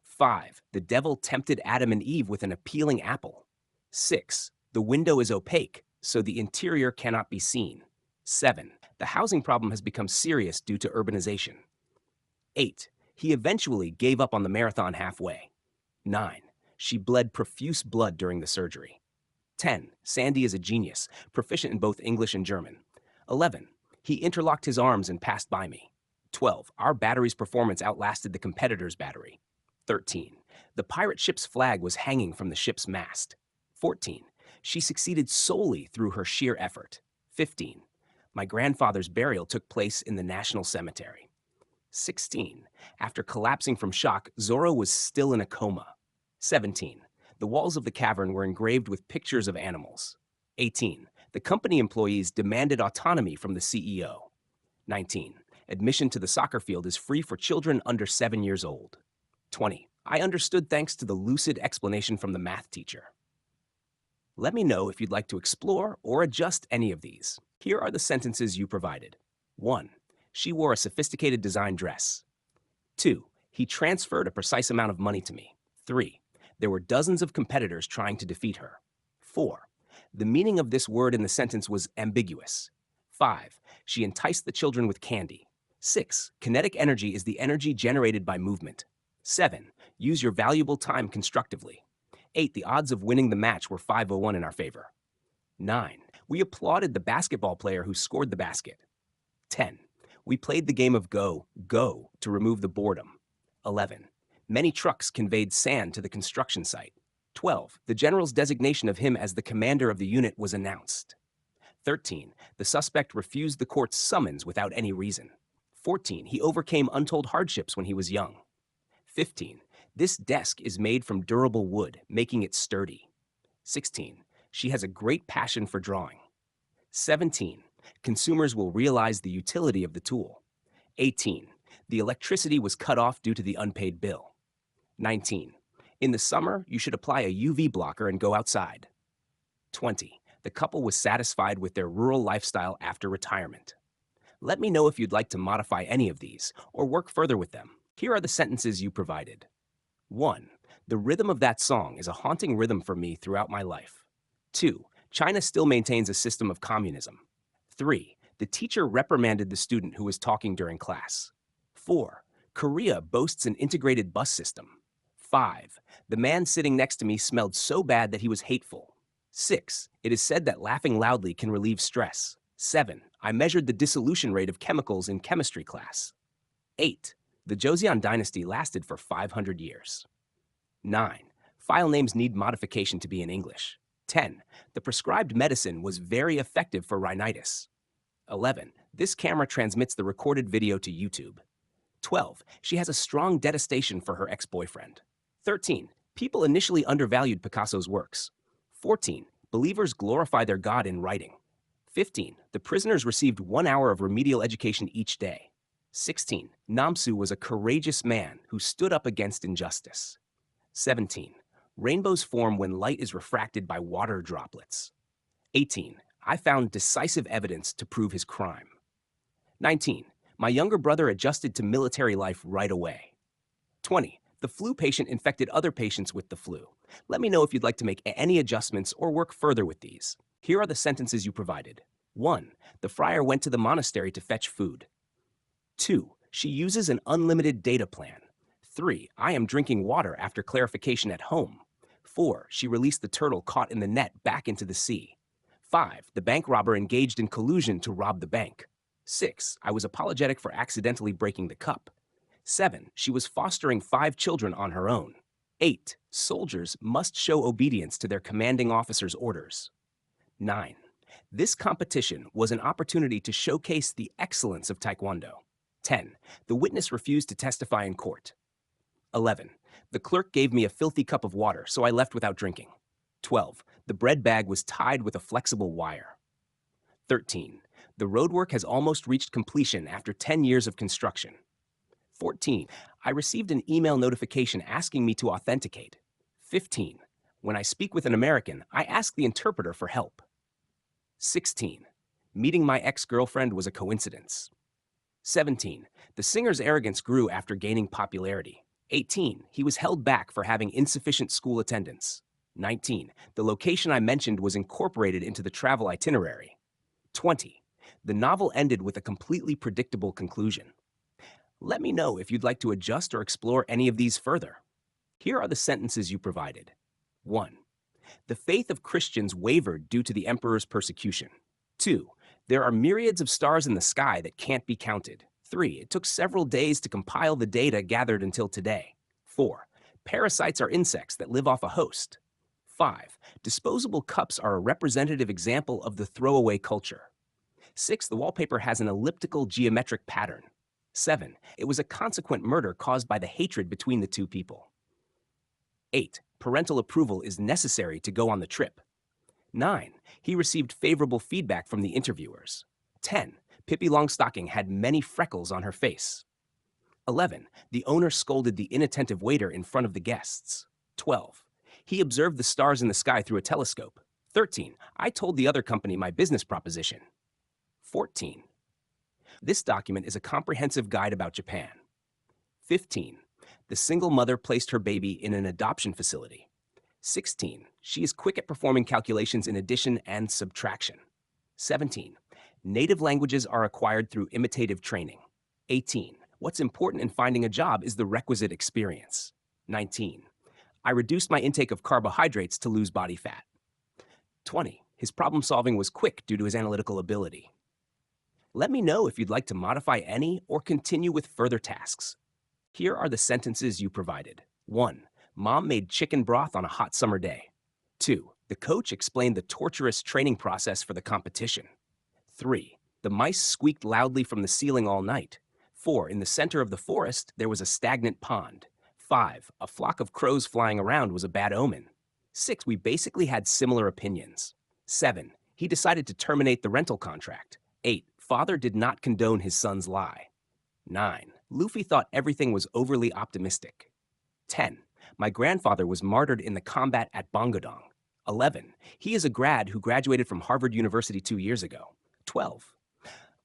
Speaker 1: 5. The devil tempted Adam and Eve with an appealing apple. 6. The window is opaque, so the interior cannot be seen. 7. The housing problem has become serious due to urbanization. 8. He eventually gave up on the marathon halfway. 9. She bled profuse blood during the surgery. 10. Sandy is a genius, proficient in both English and German. 11. He interlocked his arms and passed by me. 12. Our battery's performance outlasted the competitor's battery. 13. The pirate ship's flag was hanging from the ship's mast. 14. She succeeded solely through her sheer effort. 15. My grandfather's burial took place in the National Cemetery. 16. After collapsing from shock, Zorro was still in a coma. 17. The walls of the cavern were engraved with pictures of animals. 18. The company employees demanded autonomy from the CEO. 19. Admission to the soccer field is free for children under 7 years old. 20. I understood thanks to the lucid explanation from the math teacher. Let me know if you'd like to explore or adjust any of these. Here are the sentences you provided. 1. She wore a sophisticated design dress. 2. He transferred a precise amount of money to me. 3. There were dozens of competitors trying to defeat her. 4. The meaning of this word in the sentence was ambiguous. 5. She enticed the children with candy. 6. Kinetic energy is the energy generated by movement. 7. Use your valuable time constructively. 8. The odds of winning the match were 501 in our favor. 9. We applauded the basketball player who scored the basket. 10. We played the game of go to remove the boredom. 11. Many trucks conveyed sand to the construction site. 12. The general's designation of him as the commander of the unit was announced. 13. The suspect refused the court's summons without any reason. 14. He overcame untold hardships when he was young. 15. This desk is made from durable wood, making it sturdy. 16. She has a great passion for drawing. 17. Consumers will realize the utility of the tool. 18. The electricity was cut off due to the unpaid bill. 19. In the summer, you should apply a UV blocker and go outside. 20. The couple was satisfied with their rural lifestyle after retirement. Let me know if you'd like to modify any of these or work further with them. Here are the sentences you provided. 1. The rhythm of that song is a haunting rhythm for me throughout my life. 2. China still maintains a system of communism. 3. The teacher reprimanded the student who was talking during class. 4. Korea boasts an integrated bus system. 5. The man sitting next to me smelled so bad that he was hateful. 6. It is said that laughing loudly can relieve stress. 7. I measured the dissolution rate of chemicals in chemistry class. 8. The Joseon dynasty lasted for 500 years. 9. File names need modification to be in English. 10. The prescribed medicine was very effective for rhinitis. 11. This camera transmits the recorded video to YouTube. 12. She has a strong detestation for her ex-boyfriend. 13. People initially undervalued Picasso's works. 14. Believers glorify their God in writing. 15. The prisoners received 1 hour of remedial education each day. 16. Namsu was a courageous man who stood up against injustice. 17. Rainbows form when light is refracted by water droplets. 18. I found decisive evidence to prove his crime. 19. My younger brother adjusted to military life right away. 20. The flu patient infected other patients with the flu. Let me know if you'd like to make any adjustments or work further with these. Here are the sentences you provided. 1. The friar went to the monastery to fetch food. 2. She uses an unlimited data plan. 3. I am drinking water after clarification at home. 4. She released the turtle caught in the net back into the sea. 5. The bank robber engaged in collusion to rob the bank. 6. I was apologetic for accidentally breaking the cup. 7. She was fostering 5 children on her own. 8. Soldiers must show obedience to their commanding officer's orders. 9. This competition was an opportunity to showcase the excellence of Taekwondo. 10. The witness refused to testify in court. 11. The clerk gave me a filthy cup of water, so I left without drinking. 12. The bread bag was tied with a flexible wire. 13. The roadwork has almost reached completion after 10 years of construction. 14. I received an email notification asking me to authenticate. 15. When I speak with an American, I ask the interpreter for help. 16. Meeting my ex-girlfriend was a coincidence. 17. The singer's arrogance grew after gaining popularity. 18. He was held back for having insufficient school attendance. 19. The location I mentioned was incorporated into the travel itinerary. 20. The novel ended with a completely predictable conclusion. Let me know if you'd like to adjust or explore any of these further. Here are the sentences you provided. 1. The faith of Christians wavered due to the emperor's persecution. 2. There are myriads of stars in the sky that can't be counted. 3. It took several days to compile the data gathered until today. 4. Parasites are insects that live off a host. 5. Disposable cups are a representative example of the throwaway culture. 6. The wallpaper has an elliptical geometric pattern. 7. It was a consequent murder caused by the hatred between the two people. 8. Parental approval is necessary to go on the trip. 9. He received favorable feedback from the interviewers. 10. Pippi Longstocking had many freckles on her face. 11. The owner scolded the inattentive waiter in front of the guests. 12. He observed the stars in the sky through a telescope. 13. I told the other company my business proposition. 14. This document is a comprehensive guide about Japan. 15. The single mother placed her baby in an adoption facility. 16. She is quick at performing calculations in addition and subtraction. 17. Native languages are acquired through imitative training. 18. What's important in finding a job is the requisite experience. 19. I reduced my intake of carbohydrates to lose body fat. 20. His problem solving was quick due to his analytical ability. Let me know if you'd like to modify any or continue with further tasks. Here are the sentences you provided. 1. Mom made chicken broth on a hot summer day. 2. The coach explained the torturous training process for the competition. 3. The mice squeaked loudly from the ceiling all night. 4. In the center of the forest, there was a stagnant pond. 5. A flock of crows flying around was a bad omen. 6. We basically had similar opinions. 7. He decided to terminate the rental contract. 8. Father did not condone his son's lie. 9. Luffy thought everything was overly optimistic. 10. My grandfather was martyred in the combat at Bongodong. 11. He is a grad who graduated from Harvard University 2 years ago. 12.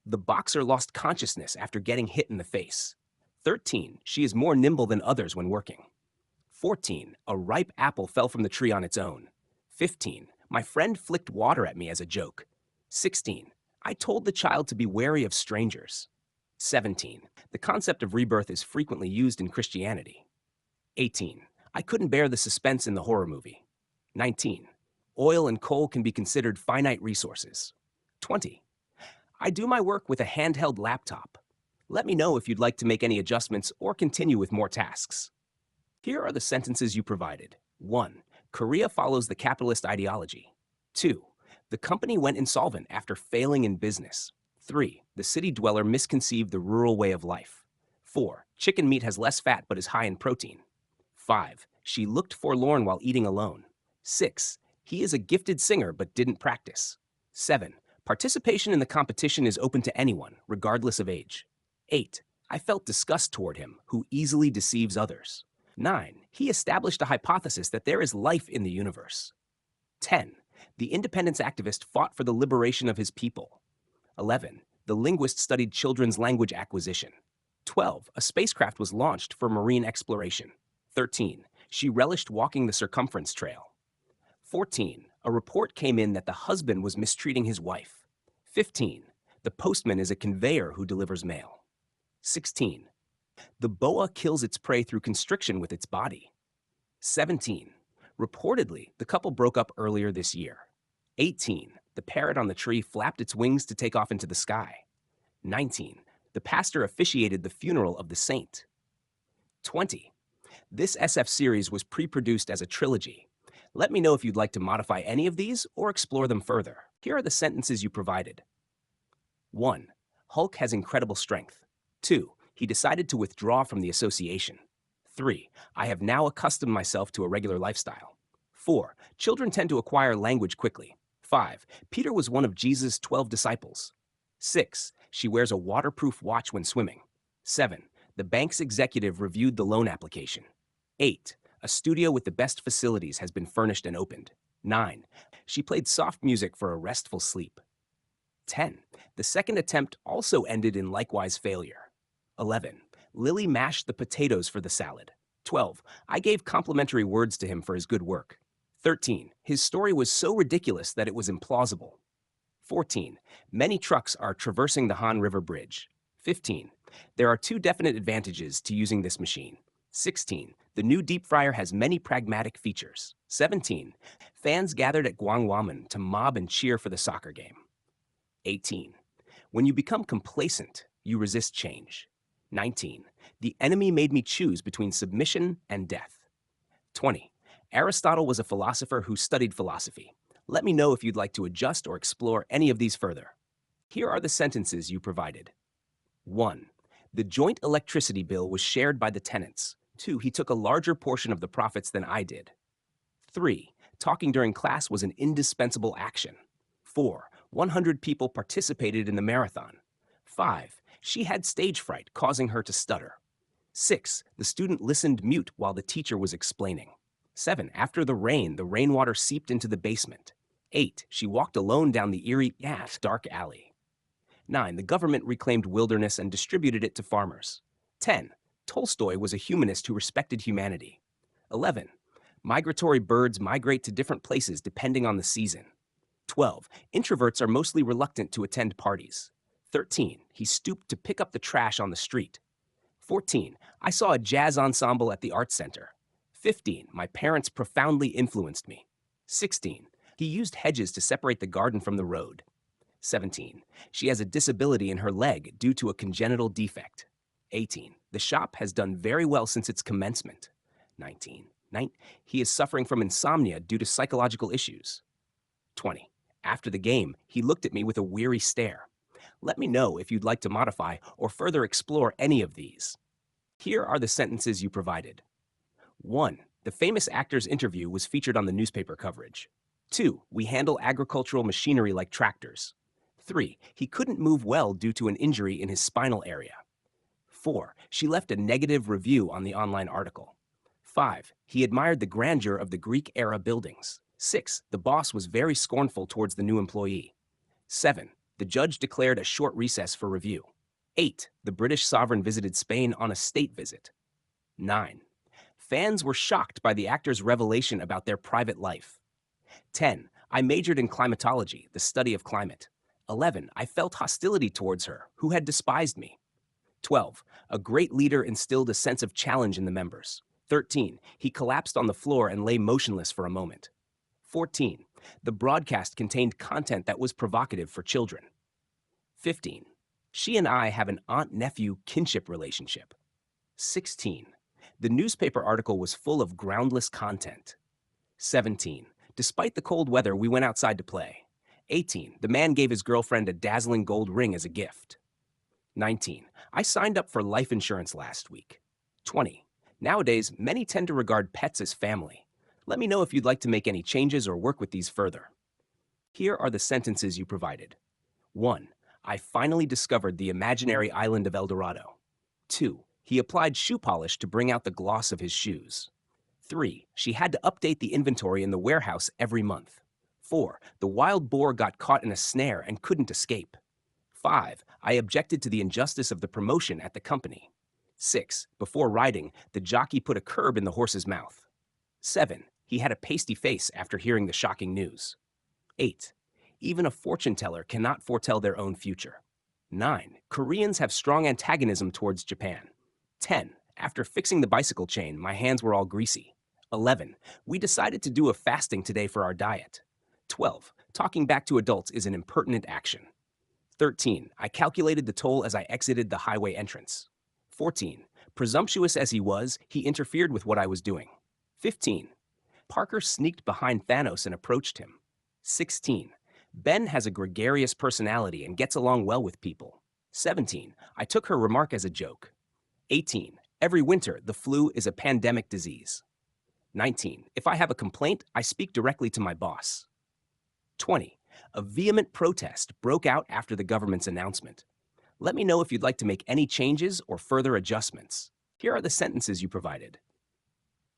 Speaker 1: The boxer lost consciousness after getting hit in the face. 13. She is more nimble than others when working. 14. A ripe apple fell from the tree on its own. 15. My friend flicked water at me as a joke. 16. I told the child to be wary of strangers. 17. The concept of rebirth is frequently used in Christianity. 18. I couldn't bear the suspense in the horror movie. 19. Oil and coal can be considered finite resources. 20. I do my work with a handheld laptop. Let me know if you'd like to make any adjustments or continue with more tasks. Here are the sentences you provided. 1. Korea follows the capitalist ideology. 2. The company went insolvent after failing in business. 3. The city dweller misconceived the rural way of life. 4. Chicken meat has less fat but is high in protein. 5. She looked forlorn while eating alone. 6. He is a gifted singer but didn't practice. 7. Participation in the competition is open to anyone, regardless of age. 8. I felt disgust toward him, who easily deceives others. 9. He established a hypothesis that there is life in the universe. 10. The independence activist fought for the liberation of his people. 11. The linguist studied children's language acquisition. 12. A spacecraft was launched for marine exploration. 13. She relished walking the circumference trail. 14. A report came in that the husband was mistreating his wife. 15. The postman is a conveyor who delivers mail. 16. The boa kills its prey through constriction with its body. 17. Reportedly, the couple broke up earlier this year. 18. The parrot on the tree flapped its wings to take off into the sky. 19. The pastor officiated the funeral of the saint. 20. This SF series was pre-produced as a trilogy. Let me know if you'd like to modify any of these or explore them further. Here are the sentences you provided. 1. Hulk has incredible strength. 2. He decided to withdraw from the association. 3. I have now accustomed myself to a regular lifestyle. 4. Children tend to acquire language quickly. 5. Peter was one of Jesus' 12 disciples. 6. She wears a waterproof watch when swimming. 7. The bank's executive reviewed the loan application. 8. A studio with the best facilities has been furnished and opened. 9. She played soft music for a restful sleep. 10. The second attempt also ended in likewise failure. 11. Lily mashed the potatoes for the salad. 12. I gave complimentary words to him for his good work. 13. His story was so ridiculous that it was implausible. 14. Many trucks are traversing the Han River Bridge. 15. There are 2 definite advantages to using this machine. 16. The new deep fryer has many pragmatic features. 17. Fans gathered at Gwanghwamun to mob and cheer for the soccer game. 18. When you become complacent, you resist change. 19. The enemy made me choose between submission and death. 20. Aristotle was a philosopher who studied philosophy. Let me know if you'd like to adjust or explore any of these further. Here are the sentences you provided. 1. The joint electricity bill was shared by the tenants. 2. He took a larger portion of the profits than I did. 3. Talking during class was an indispensable action. 4. 100 people participated in the marathon. 5. She had stage fright, causing her to stutter. 6. The student listened mute while the teacher was explaining. 7. After the rainwater seeped into the basement. 8. She walked alone down the eerie, dark alley. 9. The government reclaimed wilderness and distributed it to farmers. 10. Tolstoy was a humanist who respected humanity. 11. Migratory birds migrate to different places depending on the season. 12. Introverts are mostly reluctant to attend parties. 13. He stooped to pick up the trash on the street. 14. I saw a jazz ensemble at the Arts Center. 15. My parents profoundly influenced me. 16. He used hedges to separate the garden from the road. 17. She has a disability in her leg due to a congenital defect. 18. The shop has done very well since its commencement. 19. He is suffering from insomnia due to psychological issues. 20. After the game, he looked at me with a weary stare. Let me know if you'd like to modify or further explore any of these. Here are the sentences you provided. 1. The famous actor's interview was featured on the newspaper coverage. 2. We handle agricultural machinery like tractors. 3. He couldn't move well due to an injury in his spinal area. 4. She left a negative review on the online article. 5. He admired the grandeur of the Greek-era buildings. 6. The boss was very scornful towards the new employee. 7. The judge declared a short recess for review. 8. The British sovereign visited Spain on a state visit. 9. Fans were shocked by the actor's revelation about their private life. 10. I majored in climatology, the study of climate. 11. I felt hostility towards her, who had despised me. 12. A great leader instilled a sense of challenge in the members. 13. He collapsed on the floor and lay motionless for a moment. 14. The broadcast contained content that was provocative for children. 15. She and I have an aunt-nephew kinship relationship. 16. The newspaper article was full of groundless content. 17. Despite the cold weather, we went outside to play. 18. The man gave his girlfriend a dazzling gold ring as a gift. 19. I signed up for life insurance last week. 20. Nowadays, many tend to regard pets as family. Let me know if you'd like to make any changes or work with these further. Here are the sentences you provided. 1. I finally discovered the imaginary island of El Dorado. 2. He applied shoe polish to bring out the gloss of his shoes. 3. She had to update the inventory in the warehouse every month. 4. The wild boar got caught in a snare and couldn't escape. 5. I objected to the injustice of the promotion at the company. 6. Before riding, the jockey put a curb in the horse's mouth. 7. He had a pasty face after hearing the shocking news. 8. Even a fortune teller cannot foretell their own future. 9. Koreans have strong antagonism towards Japan. 10. After fixing the bicycle chain, my hands were all greasy. 11. We decided to do a fasting today for our diet. 12. Talking back to adults is an impertinent action. 13. I calculated the toll as I exited the highway entrance. 14. Presumptuous as he was, he interfered with what I was doing. 15. Parker sneaked behind Thanos and approached him. 16. Ben has a gregarious personality and gets along well with people. 17. I took her remark as a joke. 18. Every winter, the flu is a pandemic disease. 19. If I have a complaint, I speak directly to my boss. 20. A vehement protest broke out after the government's announcement. Let me know if you'd like to make any changes or further adjustments. Here are the sentences you provided.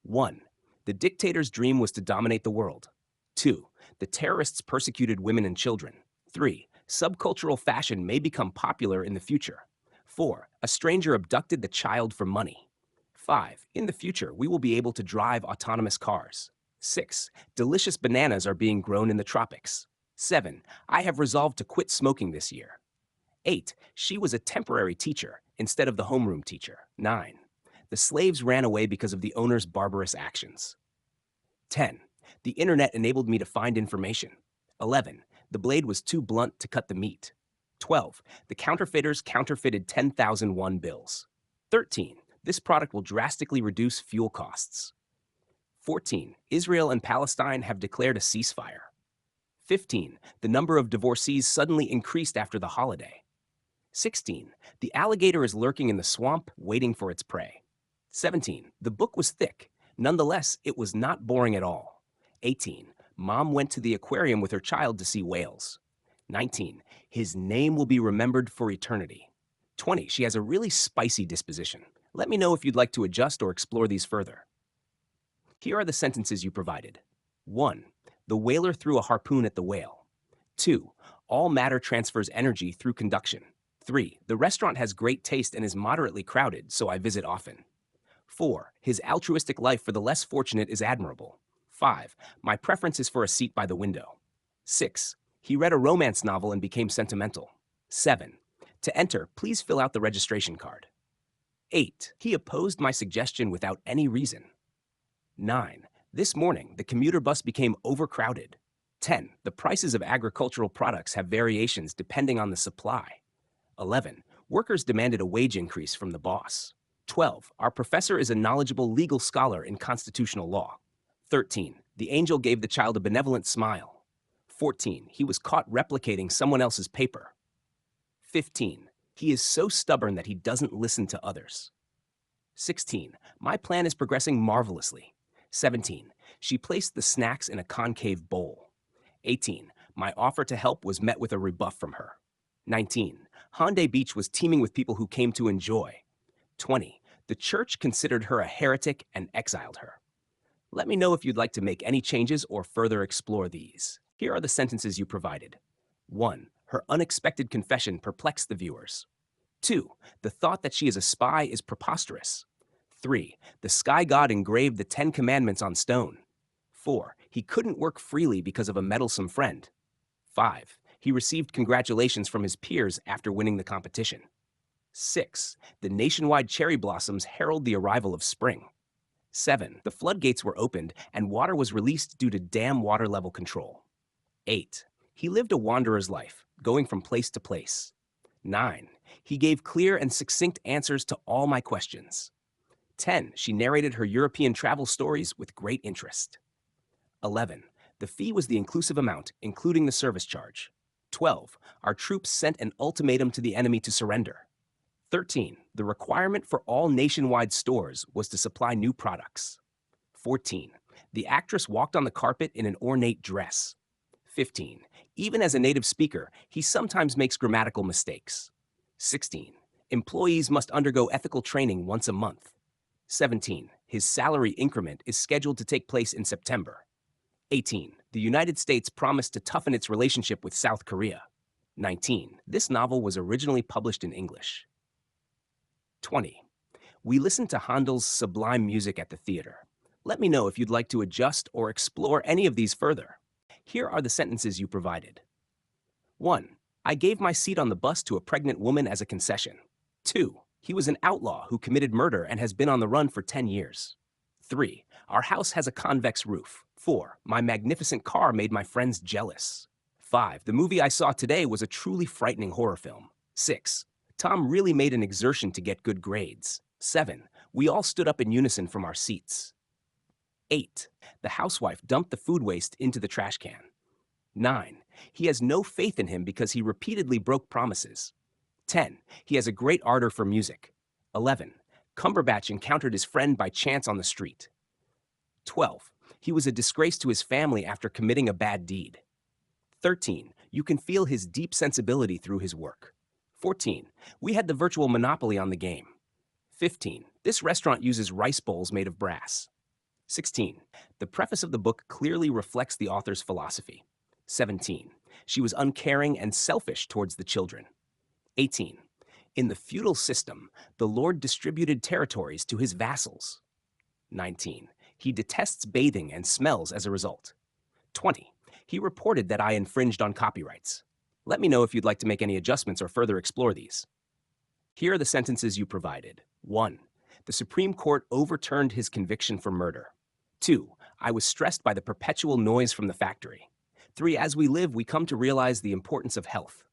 Speaker 1: 1. The dictator's dream was to dominate the world. 2. The terrorists persecuted women and children. 3. Subcultural fashion may become popular in the future. 4. A stranger abducted the child for money. 5. In the future, we will be able to drive autonomous cars. 6. Delicious bananas are being grown in the tropics. 7. I have resolved to quit smoking this year. 8. She was a temporary teacher instead of the homeroom teacher. 9. The slaves ran away because of the owner's barbarous actions. 10. The internet enabled me to find information. 11. The blade was too blunt to cut the meat. 12. The counterfeiters counterfeited 10,001 bills. 13. This product will drastically reduce fuel costs. 14. Israel and Palestine have declared a ceasefire. 15. The number of divorcees suddenly increased after the holiday. 16. The alligator is lurking in the swamp, waiting for its prey. 17. The book was thick. Nonetheless, it was not boring at all. 18. Mom went to the aquarium with her child to see whales. 19. His name will be remembered for eternity. 20. She has a really spicy disposition. Let me know if you'd like to adjust or explore these further. Here are the sentences you provided. 1. The whaler threw a harpoon at the whale. 2. All matter transfers energy through conduction. 3. The restaurant has great taste and is moderately crowded, so I visit often. 4. His altruistic life for the less fortunate is admirable. 5. My preference is for a seat by the window. 6. He read a romance novel and became sentimental. 7. To enter, please fill out the registration card. 8. He opposed my suggestion without any reason. 9. This morning, the commuter bus became overcrowded. 10. The prices of agricultural products have variations depending on the supply. 11. Workers demanded a wage increase from the boss. 12. Our professor is a knowledgeable legal scholar in constitutional law. 13. The angel gave the child a benevolent smile. 14. He was caught replicating someone else's paper. 15. He is so stubborn that he doesn't listen to others. 16. My plan is progressing marvelously. 17. She placed the snacks in a concave bowl. 18. My offer to help was met with a rebuff from her. 19. Hyundai Beach was teeming with people who came to enjoy. 20. The church considered her a heretic and exiled her. Let me know if you'd like to make any changes or further explore these. Here are the sentences you provided. 1. Her unexpected confession perplexed the viewers. 2. The thought that she is a spy is preposterous. 3. The sky god engraved the 10 Commandments on stone. 4. He couldn't work freely because of a meddlesome friend. 5. He received congratulations from his peers after winning the competition. 6. The nationwide cherry blossoms herald the arrival of spring. 7. The floodgates were opened and water was released due to dam water level control. 8. He lived a wanderer's life, going from place to place. 9. He gave clear and succinct answers to all my questions. 10. She narrated her European travel stories with great interest. 11. The fee was the inclusive amount, including the service charge. 12. Our troops sent an ultimatum to the enemy to surrender. 13. The requirement for all nationwide stores was to supply new products. 14. The actress walked on the carpet in an ornate dress. 15. Even as a native speaker, he sometimes makes grammatical mistakes. 16. Employees must undergo ethical training once a month. 17. His salary increment is scheduled to take place in September. 18. The United States promised to toughen its relationship with South Korea. 19. This novel was originally published in English. 20. We listened to Handel's sublime music at the theater. Let me know if you'd like to adjust or explore any of these further. Here are the sentences you provided. 1. I gave my seat on the bus to a pregnant woman as a concession. 2. He was an outlaw who committed murder and has been on the run for 10 years. 3. Our house has a convex roof. 4. My magnificent car made my friends jealous. 5. The movie I saw today was a truly frightening horror film. 6. Tom really made an exertion to get good grades. 7. We all stood up in unison from our seats. 8. The housewife dumped the food waste into the trash can. 9. He has no faith in him because he repeatedly broke promises. 10. He has a great ardor for music. 11. Cumberbatch encountered his friend by chance on the street. 12. He was a disgrace to his family after committing a bad deed. 13. You can feel his deep sensibility through his work. 14. We had the virtual monopoly on the game. 15. This restaurant uses rice bowls made of brass. 16. The preface of the book clearly reflects the author's philosophy. 17. She was uncaring and selfish towards the children. 18. In the feudal system, the lord distributed territories to his vassals. 19. He detests bathing and smells as a result. 20. He reported that I infringed on copyrights. Let me know if you'd like to make any adjustments or further explore these. Here are the sentences you provided. 1. The Supreme Court overturned his conviction for murder. 2. I was stressed by the perpetual noise from the factory. 3. As we live, we come to realize the importance of health.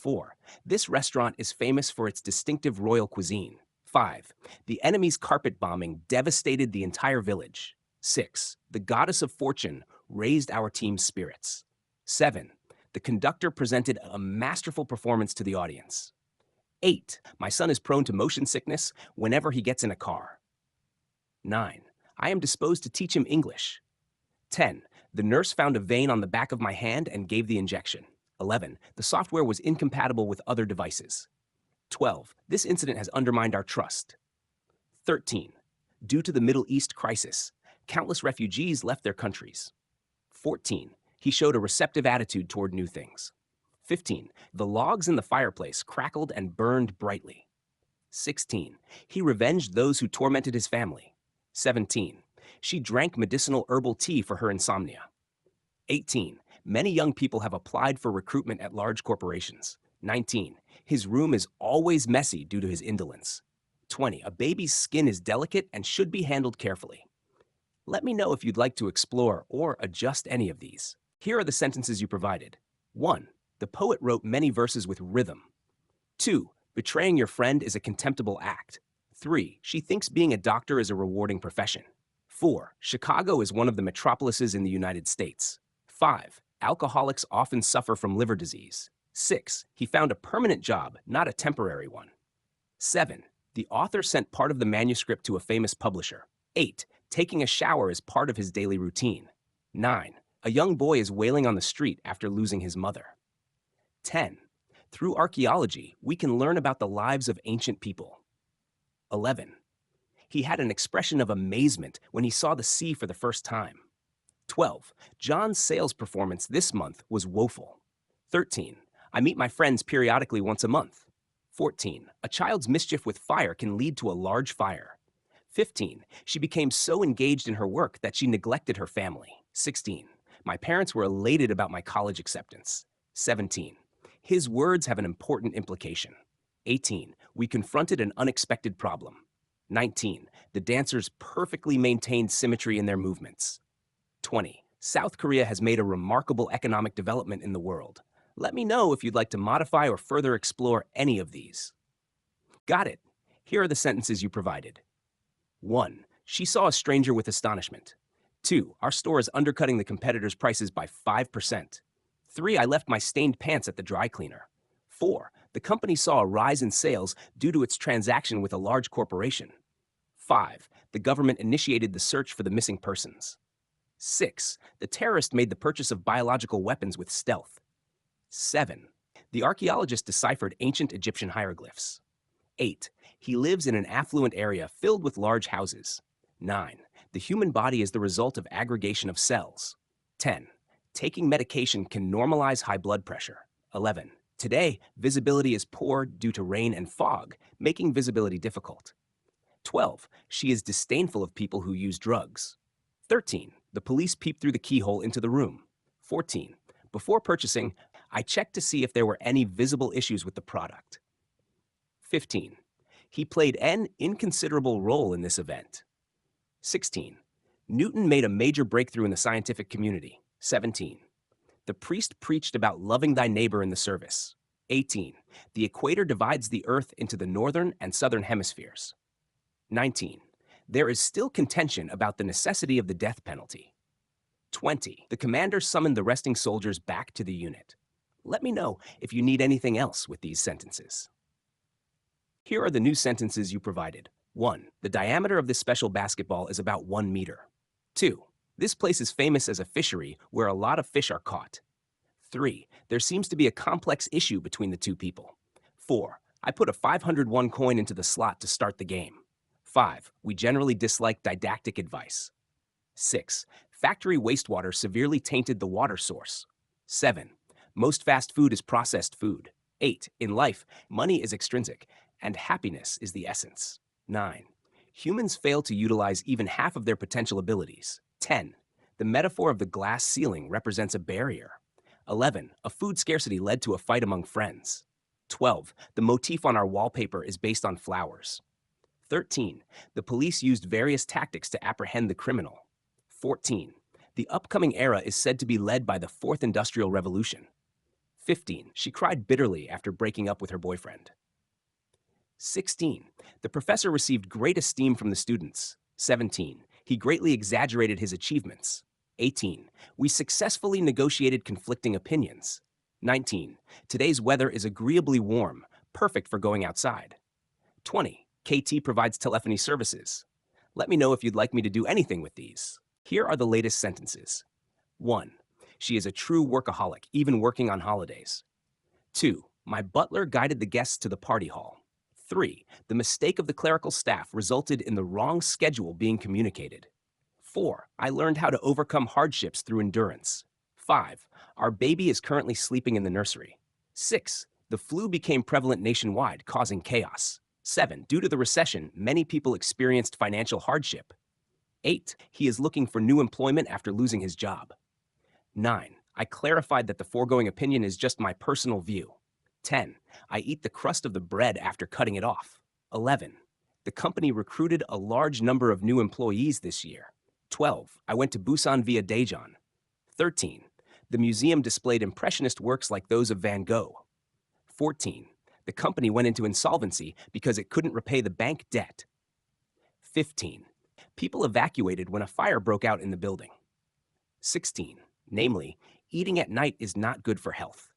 Speaker 1: 4. This restaurant is famous for its distinctive royal cuisine. 5. The enemy's carpet bombing devastated the entire village. 6. The goddess of fortune raised our team's spirits. 7. The conductor presented a masterful performance to the audience. 8. My son is prone to motion sickness whenever he gets in a car. 9. I am disposed to teach him English. 10. The nurse found a vein on the back of my hand and gave the injection. 11. The software was incompatible with other devices. 12. This incident has undermined our trust. 13. Due to the Middle East crisis, countless refugees left their countries. 14. He showed a receptive attitude toward new things. 15. The logs in the fireplace crackled and burned brightly. 16. He revenged those who tormented his family. 17. She drank medicinal herbal tea for her insomnia. 18. Many young people have applied for recruitment at large corporations. 19. His room is always messy due to his indolence. 20. A baby's skin is delicate and should be handled carefully. Let me know if you'd like to explore or adjust any of these. Here are the sentences you provided. 1. The poet wrote many verses with rhythm. 2. Betraying your friend is a contemptible act. 3. She thinks being a doctor is a rewarding profession. 4. Chicago is one of the metropolises in the United States. 5. Alcoholics often suffer from liver disease. 6. He found a permanent job, not a temporary one. 7. The author sent part of the manuscript to a famous publisher. 8. Taking a shower is part of his daily routine. 9. A young boy is wailing on the street after losing his mother. 10. Through archaeology, we can learn about the lives of ancient people. 11. He had an expression of amazement when he saw the sea for the first time. 12. John's sales performance this month was woeful. 13. I meet my friends periodically once a month. 14. A child's mischief with fire can lead to a large fire. 15. She became so engaged in her work that she neglected her family. 16. My parents were elated about my college acceptance. 17. His words have an important implication. 18. We confronted an unexpected problem. 19. The dancers perfectly maintained symmetry in their movements. 20. South Korea has made a remarkable economic development in the world. Let me know if you'd like to modify or further explore any of these. Got it. Here are the sentences you provided. 1. She saw a stranger with astonishment. 2. Our store is undercutting the competitors' prices by 5%. 3. I left my stained pants at the dry cleaner. 4. The company saw a rise in sales due to its transaction with a large corporation. 5. The government initiated the search for the missing persons. 6. The terrorist made the purchase of biological weapons with stealth. 7. The archaeologist deciphered ancient Egyptian hieroglyphs. 8. He lives in an affluent area filled with large houses. 9. The human body is the result of aggregation of cells. 10. Taking medication can normalize high blood pressure. 11. Today, visibility is poor due to rain and fog, making visibility difficult. 12. She is disdainful of people who use drugs. 13. The police peeped through the keyhole into the room. 14. Before purchasing, I checked to see if there were any visible issues with the product. 15. He played an inconsiderable role in this event. 16. Newton made a major breakthrough in the scientific community. 17. The priest preached about loving thy neighbor in the service. 18. The equator divides the earth into the northern and southern hemispheres. 19. There is still contention about the necessity of the death penalty. 20. The commander summoned the resting soldiers back to the unit. Let me know if you need anything else with these sentences. Here are the new sentences you provided. 1. The diameter of this special basketball is about 1 meter. 2. This place is famous as a fishery where a lot of fish are caught. 3. There seems to be a complex issue between the two people. 4. I put a 501 coin into the slot to start the game. 5. We generally dislike didactic advice. 6. Factory wastewater severely tainted the water source. 7. Most fast food is processed food. 8. In life, money is extrinsic, and happiness is the essence. 9. Humans fail to utilize even half of their potential abilities. 10. The metaphor of the glass ceiling represents a barrier. 11. A food scarcity led to a fight among friends. 12. The motif on our wallpaper is based on flowers. 13. The police used various tactics to apprehend the criminal. 14. The upcoming era is said to be led by the Fourth Industrial Revolution. 15. She cried bitterly after breaking up with her boyfriend. 16. The professor received great esteem from the students. 17. He greatly exaggerated his achievements. 18. We successfully negotiated conflicting opinions. 19. Today's weather is agreeably warm, perfect for going outside. 20. KT provides telephony services. Let me know if you'd like me to do anything with these. Here are the latest sentences. 1. She is a true workaholic, even working on holidays. 2. My butler guided the guests to the party hall. 3. The mistake of the clerical staff resulted in the wrong schedule being communicated. 4. I learned how to overcome hardships through endurance. 5. Our baby is currently sleeping in the nursery. 6. The flu became prevalent nationwide, causing chaos. 7. Due to the recession, many people experienced financial hardship. 8. He is looking for new employment after losing his job. 9. I clarified that the foregoing opinion is just my personal view. 10. I eat the crust of the bread after cutting it off. 11. The company recruited a large number of new employees this year. 12. I went to Busan via Daejeon. 13. The museum displayed impressionist works like those of Van Gogh. 14. The company went into insolvency because it couldn't repay the bank debt. 15. People evacuated when a fire broke out in the building. 16. Namely, eating at night is not good for health.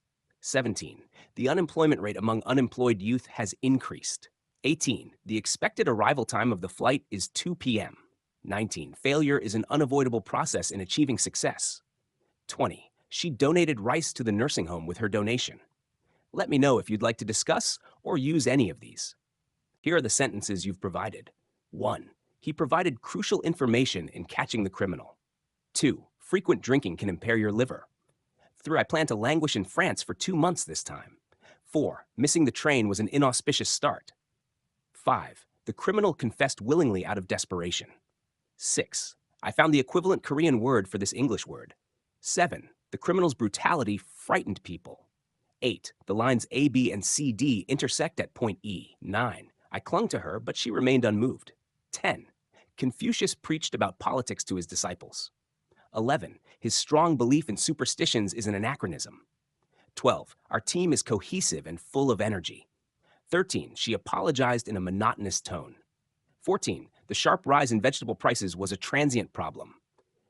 Speaker 1: 17. The unemployment rate among unemployed youth has increased. 18. The expected arrival time of the flight is 2 p.m. 19. Failure is an unavoidable process in achieving success. 20. She donated rice to the nursing home with her donation. Let me know if you'd like to discuss or use any of these. Here are the sentences you've provided. 1. He provided crucial information in catching the criminal. 2. Frequent drinking can impair your liver. 3. I plan to languish in France for 2 months this time. 4. Missing the train was an inauspicious start. 5. The criminal confessed willingly out of desperation. 6. I found the equivalent Korean word for this English word. 7. The criminal's brutality frightened people. 8. The lines A, B, and C, D intersect at point E. 9. I clung to her, but she remained unmoved. 10. Confucius preached about politics to his disciples. 11. His strong belief in superstitions is an anachronism. 12. Our team is cohesive and full of energy. 13. She apologized in a monotonous tone. 14. The sharp rise in vegetable prices was a transient problem.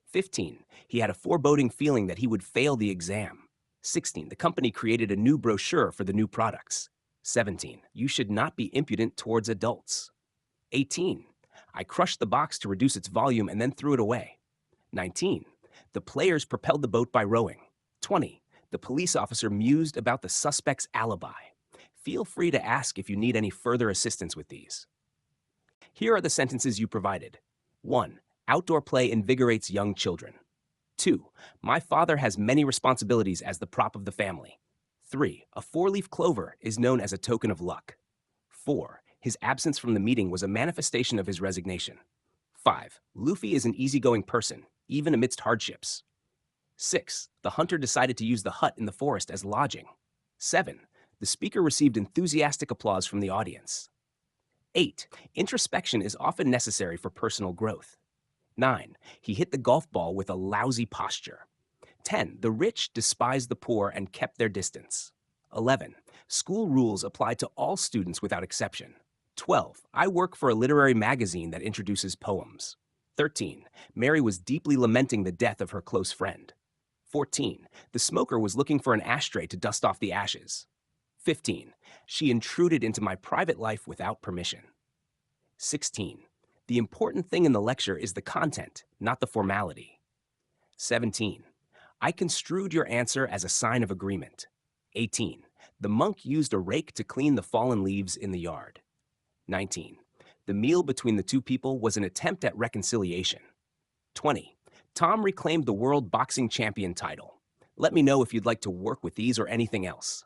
Speaker 1: 15. He had a foreboding feeling that he would fail the exam. 16. The company created a new brochure for the new products. 17. You should not be impudent towards adults. 18. I crushed the box to reduce its volume and then threw it away. 19. The players propelled the boat by rowing. 20. The police officer mused about the suspect's alibi. Feel free to ask if you need any further assistance with these. Here are the sentences you provided. 1. Outdoor play invigorates young children. 2. My father has many responsibilities as the prop of the family. 3. A four-leaf clover is known as a token of luck. 4. His absence from the meeting was a manifestation of his resignation. 5. Luffy is an easygoing person, even amidst hardships. 6. The hunter decided to use the hut in the forest as lodging. 7. The speaker received enthusiastic applause from the audience. 8. Introspection is often necessary for personal growth. 9. He hit the golf ball with a lousy posture. 10. The rich despised the poor and kept their distance. 11. School rules apply to all students without exception. 12. I work for a literary magazine that introduces poems. 13. Mary was deeply lamenting the death of her close friend. 14. The smoker was looking for an ashtray to dust off the ashes. 15. She intruded into my private life without permission. 16. The important thing in the lecture is the content, not the formality. 17. I construed your answer as a sign of agreement. 18. The monk used a rake to clean the fallen leaves in the yard. 19. The meal between the two people was an attempt at reconciliation. 20. Tom reclaimed the World Boxing Champion title. Let me know if you'd like to work with these or anything else.